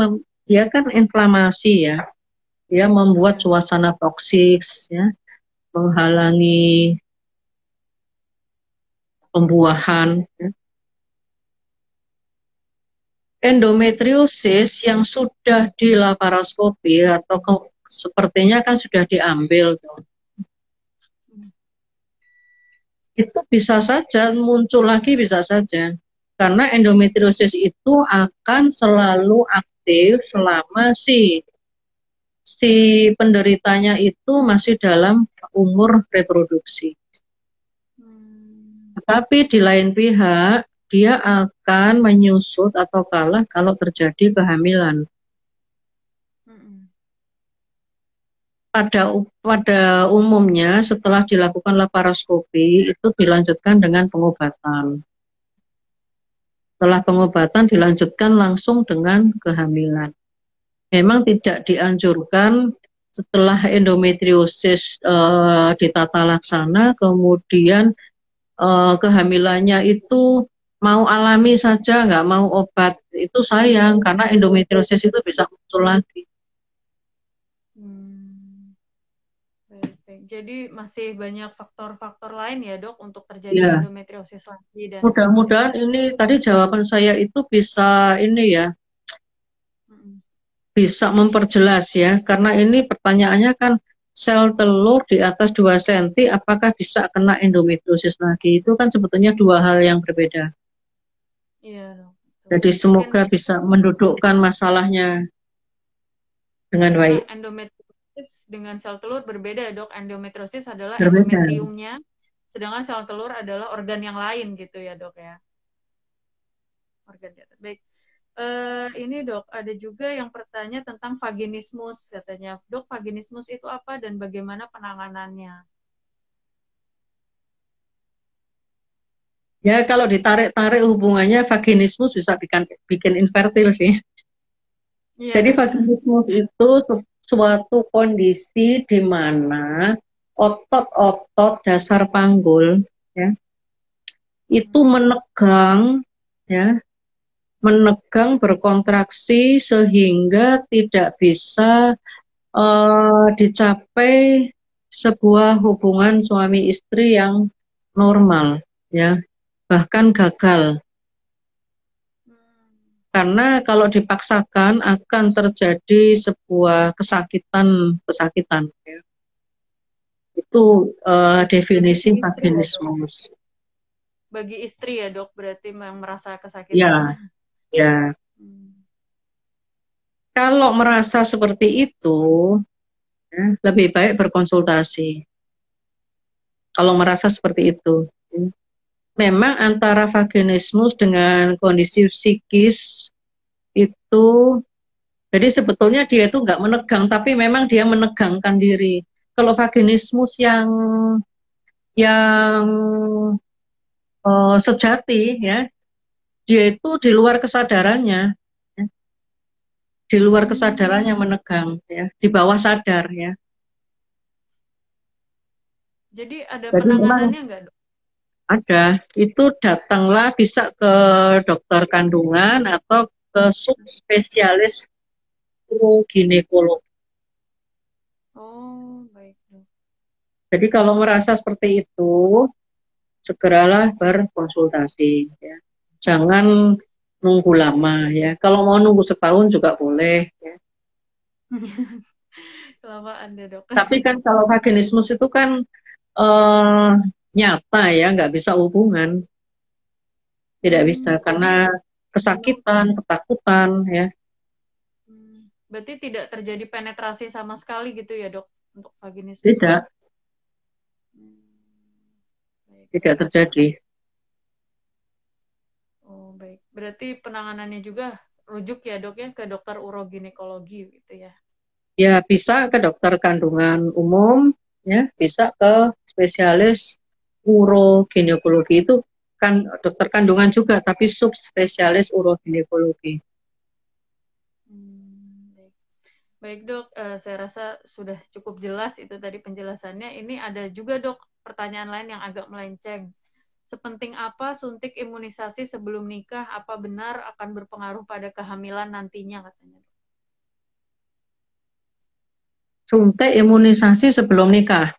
kan inflamasi, ya. Dia membuat suasana toksik, ya, menghalangi pembuahan, ya. Endometriosis yang sudah di laparoskopi atau sepertinya kan sudah diambil, itu bisa saja muncul lagi, bisa saja. Karena endometriosis itu akan selalu aktif selama si penderitanya itu masih dalam umur reproduksi. Tapi di lain pihak, dia akan menyusut atau kalah kalau terjadi kehamilan. Pada umumnya setelah dilakukan laparoskopi itu dilanjutkan dengan pengobatan. Setelah pengobatan dilanjutkan langsung dengan kehamilan. Memang tidak dianjurkan setelah endometriosis ditata laksana, kemudian kehamilannya itu mau alami saja, nggak mau obat. Itu sayang, karena endometriosis itu bisa muncul lagi. Jadi masih banyak faktor-faktor lain ya dok untuk terjadi endometriosis lagi. Dan mudah-mudahan ini tadi jawaban saya itu bisa ini ya, bisa memperjelas ya, karena ini pertanyaannya kan sel telur di atas 2 cm apakah bisa kena endometriosis lagi, itu kan sebetulnya dua hal yang berbeda. Iya dok. Jadi semoga bisa mendudukkan masalahnya dengan baik. Endometriosis dengan sel telur berbeda dok. Endometriosis adalah endometriumnya, sedangkan sel telur adalah organ yang lain gitu ya dok ya. Organ jatuh. Baik. Ini dok, ada juga yang bertanya tentang vaginismus katanya. Dok, vaginismus itu apa dan bagaimana penanganannya? Ya, kalau ditarik-tarik hubungannya vaginismus bisa bikin infertil sih. Jadi vaginismus itu suatu kondisi di mana otot-otot dasar panggul, ya, itu menegang, ya, menegang, berkontraksi sehingga tidak bisa dicapai sebuah hubungan suami istri yang normal, ya, bahkan gagal. Karena kalau dipaksakan akan terjadi sebuah kesakitan, ya. Itu definisi Bagi istri ya, Dok? vaginismus. Bagi istri ya, Dok, berarti yang merasa kesakitan. Ya, ya. Hmm. Kalau merasa seperti itu, ya, lebih baik berkonsultasi. Kalau merasa seperti itu, memang antara vaginismus dengan kondisi psikis itu, jadi sebetulnya dia itu nggak menegang, tapi memang dia menegangkan diri. Kalau vaginismus yang sejati, ya, dia itu di luar kesadarannya, ya, di luar kesadarannya menegang, ya, di bawah sadar, ya. Jadi ada Jadi memang penanganannya nggak, Dok? ada, itu datanglah bisa ke dokter kandungan atau ke subspesialis uroginekolog. Oh, baik, Dok. Jadi kalau merasa seperti itu, segeralah berkonsultasi, ya. Jangan nunggu lama, ya. Kalau mau nunggu setahun juga boleh, ya. Kelamaan deh, Dok. Tapi kan kalau vaginismus itu kan eh, nyata, ya, nggak bisa hubungan, tidak bisa karena Berarti kesakitan, ketakutan, ya. berarti tidak terjadi penetrasi sama sekali gitu ya, Dok, untuk vaginismus. Tidak, Baik. tidak terjadi. Oh, baik. Berarti penanganannya juga rujuk ya, Dok, ya, ke dokter uroginekologi gitu ya. Ya bisa ke dokter kandungan umum, ya bisa ke spesialis uroginekologi itu kan dokter kandungan juga, tapi subspesialis uroginekologi. Baik. Baik, Dok. Saya rasa sudah cukup jelas itu tadi penjelasannya. Ini ada juga, Dok, pertanyaan lain yang agak melenceng. Sepenting apa suntik imunisasi sebelum nikah? Apa benar akan berpengaruh pada kehamilan nantinya katanya? Suntik imunisasi sebelum nikah.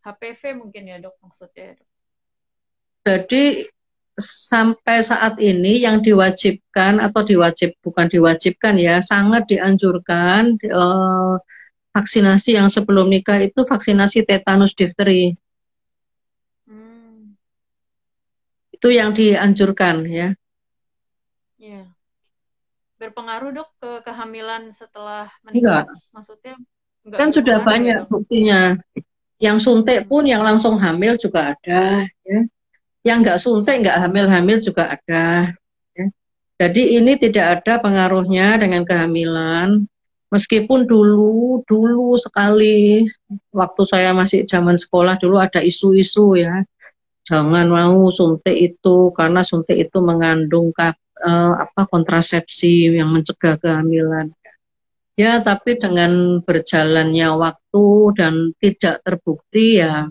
HPV mungkin ya, Dok, maksudnya ya, Dok. Jadi sampai saat ini yang diwajibkan atau bukan diwajibkan, ya, sangat dianjurkan vaksinasi yang sebelum nikah itu vaksinasi tetanus difteri. Hmm, Itu yang dianjurkan, ya. ya. Berpengaruh, Dok, ke kehamilan setelah menikah? Enggak, Maksudnya nggak kan sudah berpengaruh ya, banyak Dok? buktinya. Yang suntik Hmm. pun yang langsung hamil juga ada, ya. Yang nggak suntik, nggak hamil-hamil juga ada, ya. Jadi ini tidak ada pengaruhnya dengan kehamilan. Meskipun dulu sekali, waktu saya masih zaman sekolah dulu ada isu-isu, ya. Jangan mau suntik itu karena suntik itu mengandung kontrasepsi yang mencegah kehamilan. Ya, tapi dengan berjalannya waktu dan tidak terbukti, ya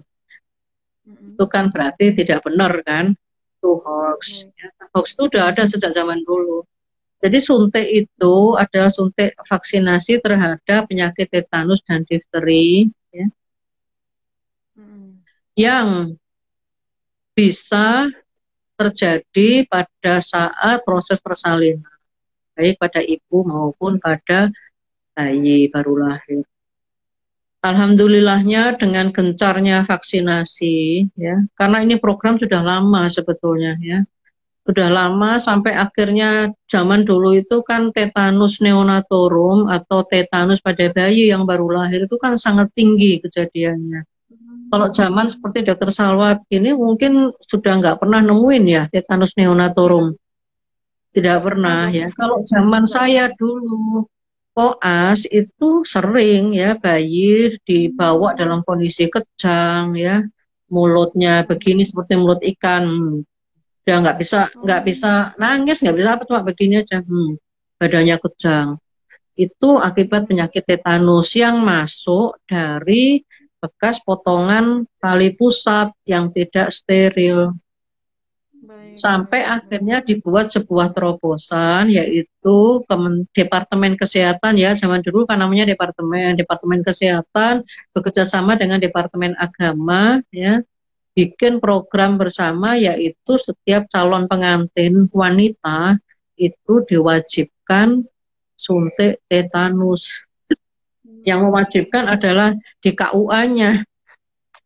itu kan berarti tidak benar kan? Itu hoax. Ya, hoax itu udah ada sejak zaman dulu. Jadi suntik itu adalah suntik vaksinasi terhadap penyakit tetanus dan difteri, ya, yang bisa terjadi pada saat proses persalinan, baik pada ibu maupun pada bayi baru lahir. Alhamdulillahnya dengan gencarnya vaksinasi, ya, karena ini program sudah lama sebetulnya, ya, sudah lama sampai akhirnya zaman dulu itu kan tetanus neonatorum atau tetanus pada bayi yang baru lahir itu kan sangat tinggi kejadiannya. Kalau zaman seperti Dokter Salwa ini mungkin sudah nggak pernah nemuin, ya, tetanus neonatorum, tidak pernah, ya. Kalau zaman saya dulu koas itu sering, ya, bayi dibawa dalam kondisi kejang, ya, mulutnya begini seperti mulut ikan, udah nggak bisa nangis, nggak bisa apa, cuma begini aja, badannya kejang. Itu akibat penyakit tetanus yang masuk dari bekas potongan tali pusat yang tidak steril. Sampai akhirnya dibuat sebuah terobosan, yaitu Departemen Kesehatan, ya zaman dulu kan namanya Departemen Kesehatan bekerja sama dengan Departemen Agama, ya bikin program bersama, yaitu setiap calon pengantin wanita itu diwajibkan suntik tetanus. Yang mewajibkan adalah di KUA-nya.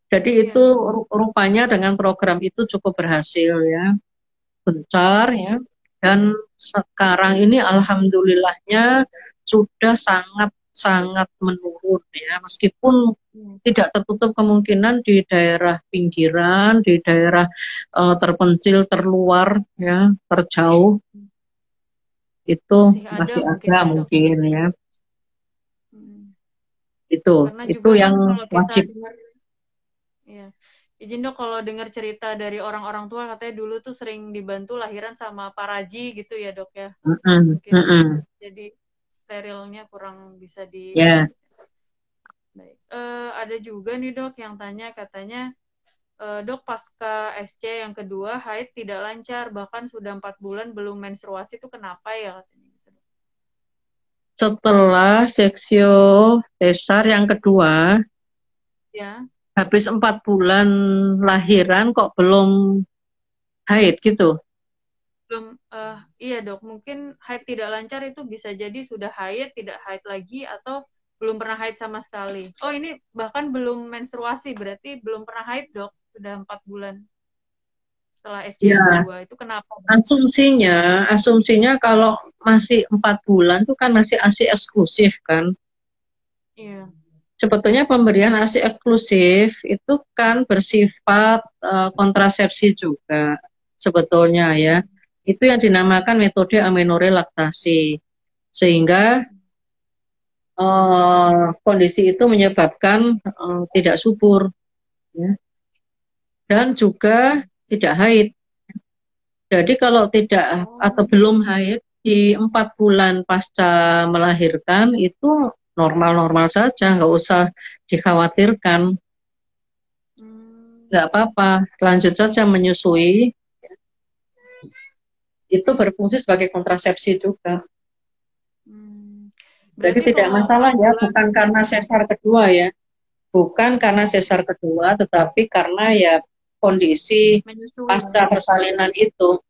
Jadi itu rupanya dengan program itu cukup berhasil, ya, gencar, ya. Dan sekarang ini alhamdulillahnya sudah sangat menurun, ya, meskipun tidak tertutup kemungkinan di daerah pinggiran, di daerah terpencil, terluar, ya, terjauh itu masih ada mungkin, ya. Itu Karena itu juga yang kan kalau kita wajib. dengar, ya, izin dok, kalau dengar cerita dari orang-orang tua katanya dulu tuh sering dibantu lahiran sama paraji gitu ya dok ya. Mungkin jadi sterilnya kurang bisa di. Yeah. Baik. Ada juga nih dok yang tanya, katanya dok pasca SC yang kedua haid tidak lancar, bahkan sudah 4 bulan belum menstruasi, itu kenapa ya katanya gitu, dok? Setelah seksio sesar yang kedua, Ya. habis 4 bulan lahiran kok belum haid gitu. Belum, iya dok, mungkin haid tidak lancar itu bisa jadi sudah haid, tidak haid lagi, atau belum pernah haid sama sekali. Oh ini bahkan belum menstruasi, berarti belum pernah haid dok, sudah 4 bulan setelah SC Ya, yang kedua, itu kenapa dok? asumsinya kalau masih 4 bulan itu kan masih ASI eksklusif kan. Iya. Sebetulnya pemberian ASI eksklusif itu kan bersifat kontrasepsi juga sebetulnya, ya. Itu yang dinamakan metode amenorelaktasi. Sehingga kondisi itu menyebabkan tidak subur, ya. Dan juga tidak haid. Jadi kalau tidak atau belum haid di 4 bulan pasca melahirkan itu normal-normal saja, nggak usah dikhawatirkan. Nggak apa-apa, lanjut saja menyusui. Itu berfungsi sebagai kontrasepsi juga. Jadi Berarti tidak kalau masalah, 4 ya, bulan bukan karena sesar kedua, ya. Bukan karena sesar kedua, tetapi karena ya kondisi menyusui. pasca persalinan itu.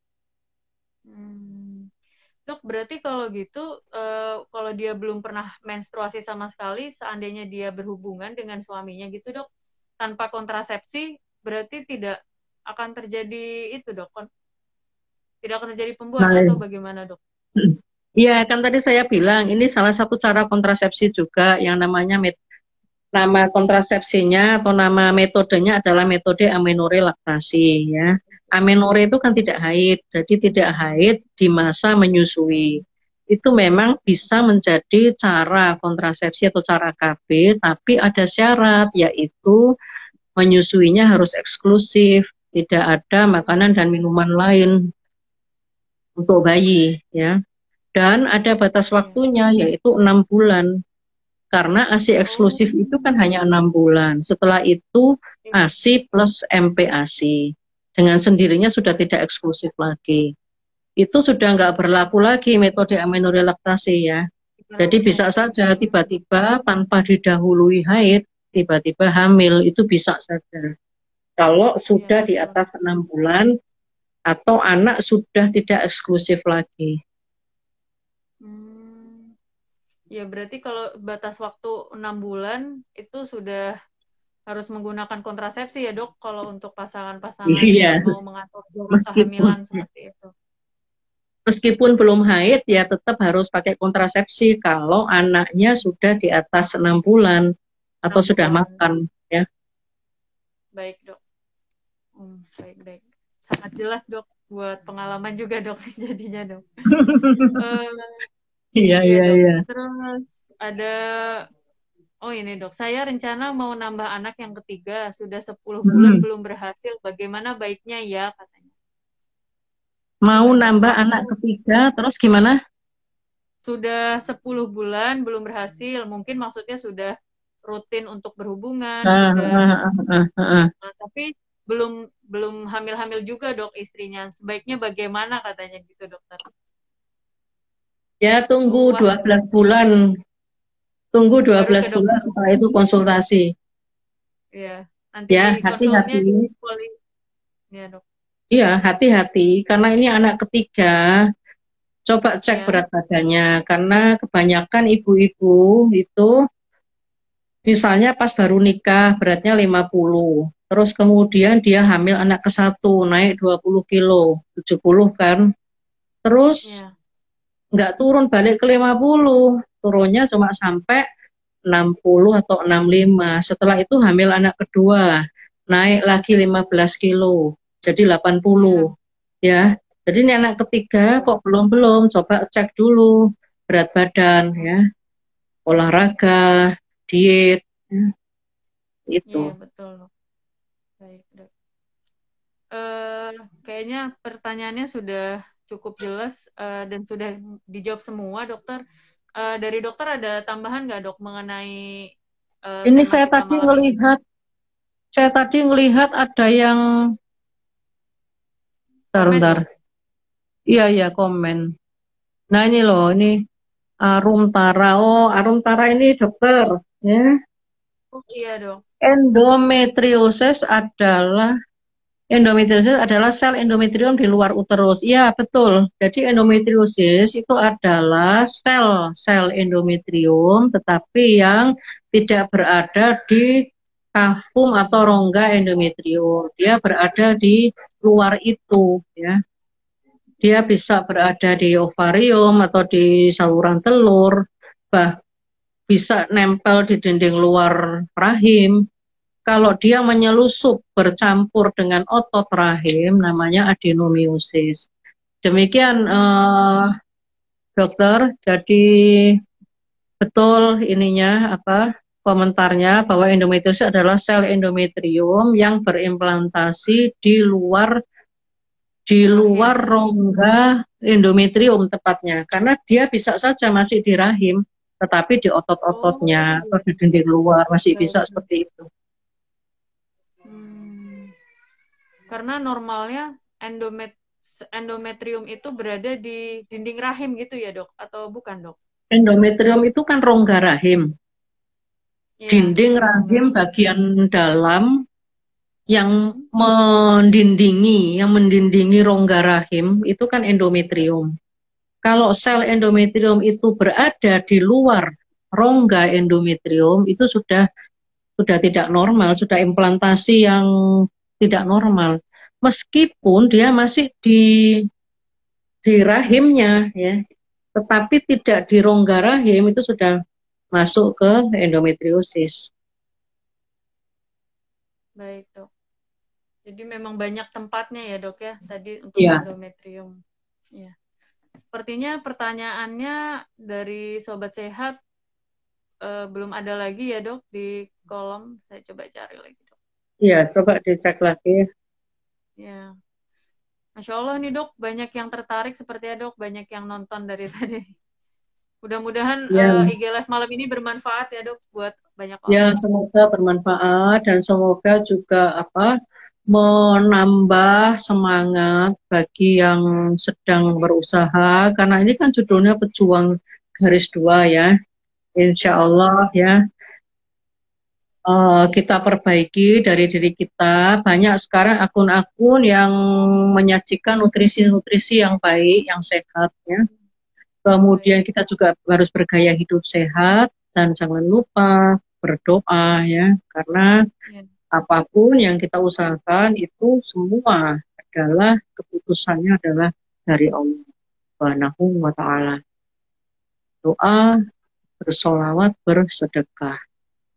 Dok, berarti kalau gitu, kalau dia belum pernah menstruasi sama sekali, seandainya dia berhubungan dengan suaminya gitu dok, tanpa kontrasepsi, berarti tidak akan terjadi itu dok, tidak akan terjadi pembuahan Nah, atau bagaimana dok? iya, kan tadi saya bilang ini salah satu cara kontrasepsi juga yang namanya nama kontrasepsinya atau nama metodenya adalah metode amenorelaktasi, ya. Amenore itu kan tidak haid, jadi tidak haid di masa menyusui. Itu memang bisa menjadi cara kontrasepsi atau cara KB, tapi ada syarat, yaitu menyusuinya harus eksklusif, tidak ada makanan dan minuman lain untuk bayi, ya. Dan ada batas waktunya, yaitu 6 bulan. Karena ASI eksklusif itu kan hanya 6 bulan. Setelah itu ASI plus MPASI. Dengan sendirinya sudah tidak eksklusif lagi. Itu sudah nggak berlaku lagi metode amenorelaktasi, ya. Jadi bisa saja tiba-tiba tanpa didahului haid, tiba-tiba hamil, itu bisa saja. Kalau sudah di atas 6 bulan atau anak sudah tidak eksklusif lagi. Ya berarti kalau batas waktu 6 bulan itu sudah harus menggunakan kontrasepsi ya dok, kalau untuk pasangan-pasangan yang mau mengatur kehamilan seperti itu. Meskipun belum haid, ya tetap harus pakai kontrasepsi kalau anaknya sudah di atas 6 bulan atau 6 sudah bulan. Makan, ya. Baik dok. Baik. Sangat jelas dok, buat pengalaman juga dok jadinya dok. Iya. Terus ada, ini dok, saya rencana mau nambah anak yang ketiga, sudah 10 bulan belum berhasil, bagaimana baiknya ya katanya. Mau nambah anak ketiga, terus gimana? Sudah 10 bulan belum berhasil, mungkin maksudnya sudah rutin untuk berhubungan, sudah. Tapi belum belum hamil-hamil juga dok istrinya. Sebaiknya bagaimana katanya gitu dokter? Ya, tunggu Luas 12 bulan. Tunggu baru 12 ke bulan dokter. setelah itu konsultasi. Ya, nanti Ya, konsulnya di hati-hati. poli ya dok. Iya, hati-hati. Karena ini anak ketiga. Coba cek Ya, berat badannya. Karena kebanyakan ibu-ibu itu misalnya pas baru nikah beratnya 50. Terus kemudian dia hamil anak ke satu naik 20 kilo, 70 kan. Terus ya. nggak turun balik ke 50, turunnya cuma sampai 60 atau 65. Setelah itu hamil anak kedua, naik lagi 15 kilo, jadi 80. Ya, Ya. Jadi ini anak ketiga betul. kok belum-belum, coba cek dulu berat badan Oh, ya, olahraga, diet, ya, iya itu. betul. Baik, Dok. Eh, Kayaknya pertanyaannya sudah cukup jelas dan sudah dijawab semua, dokter. Dari dokter ada tambahan nggak, dok, mengenai Ini tema kita malam ini? saya tadi ngelihat ada yang, bentar, Komen, bentar. dok. Iya, iya, komen. Nah ini loh, ini Arum Tara. Oh, Arum Tara ini dokter. Ya. Oh iya, dok. Endometriosis adalah Endometriosis adalah sel endometrium di luar uterus. Iya, betul. Jadi endometriosis itu adalah sel-sel endometrium tetapi yang tidak berada di kafum atau rongga endometrium. Dia berada di luar itu, ya. Dia bisa berada di ovarium atau di saluran telur, bah bisa nempel di dinding luar rahim. Kalau dia menyelusup bercampur dengan otot rahim, namanya adenomiosis. Demikian dokter. Jadi betul ininya apa komentarnya bahwa endometriosis adalah sel endometrium yang berimplantasi di luar Rahim. rongga endometrium tepatnya. Karena dia bisa saja masih di rahim, tetapi di Oh, otot-ototnya atau iya. di dinding luar masih Baik. bisa seperti itu. Hmm, karena normalnya endometrium itu berada di dinding rahim gitu ya, dok? Atau bukan, dok? Endometrium itu kan rongga rahim. Iya, Dinding rongga rahim rahim. bagian dalam yang mendindingi rongga rahim itu kan endometrium. Kalau sel endometrium itu berada di luar rongga endometrium itu sudah tidak normal, sudah implantasi yang tidak normal. Meskipun dia masih di rahimnya ya, tetapi tidak di rongga rahim itu sudah masuk ke endometriosis. Baik, dok. Jadi memang banyak tempatnya ya, dok ya, tadi untuk Ya, endometrium. Ya. Sepertinya pertanyaannya dari Sobat Sehat belum ada lagi ya, dok, di kolom. Saya coba cari lagi, dok. ya, coba dicek lagi. Ya. Masya Allah nih, dok, banyak yang tertarik sepertinya, dok, banyak yang nonton dari tadi. Mudah-mudahan Ya, IG Live malam ini bermanfaat ya, dok, buat banyak ya, orang. semoga bermanfaat dan semoga juga menambah semangat bagi yang sedang berusaha karena ini kan judulnya pejuang garis dua ya. Insya Ya, Allah ya, kita perbaiki dari diri kita. Banyak sekarang akun-akun yang menyajikan nutrisi-nutrisi yang baik, yang sehat ya. baik. Kemudian kita juga harus bergaya hidup sehat dan jangan lupa berdoa ya, karena Ya, apapun yang kita usahakan itu semua keputusannya adalah dari Allah Subhanahu wa taala. Doa, bersolawat, bersedekah.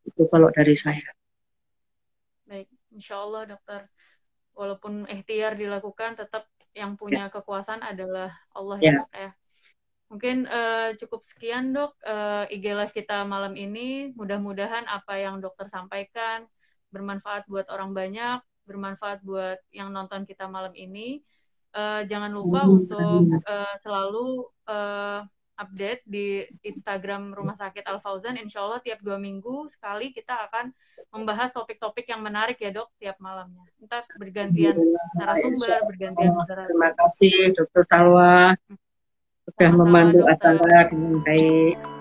Itu kalau dari saya. baik. Insya Allah, dokter. Walaupun ikhtiar dilakukan, tetap yang Ya, punya kekuasaan adalah Allah ya, ya. dok ya. Mungkin cukup sekian, dok, IG Live kita malam ini. Mudah-mudahan apa yang dokter sampaikan bermanfaat buat orang banyak, bermanfaat buat yang nonton kita malam ini. Jangan lupa untuk selalu update di Instagram Rumah Sakit Al Fauzan. Insya Allah tiap 2 minggu sekali kita akan membahas topik-topik yang menarik ya dok tiap malamnya. Ntar bergantian narasumber, bergantian moderator. Terima kasih Dokter Salwa sudah Sama-sama memandu dokter. acara dengan baik.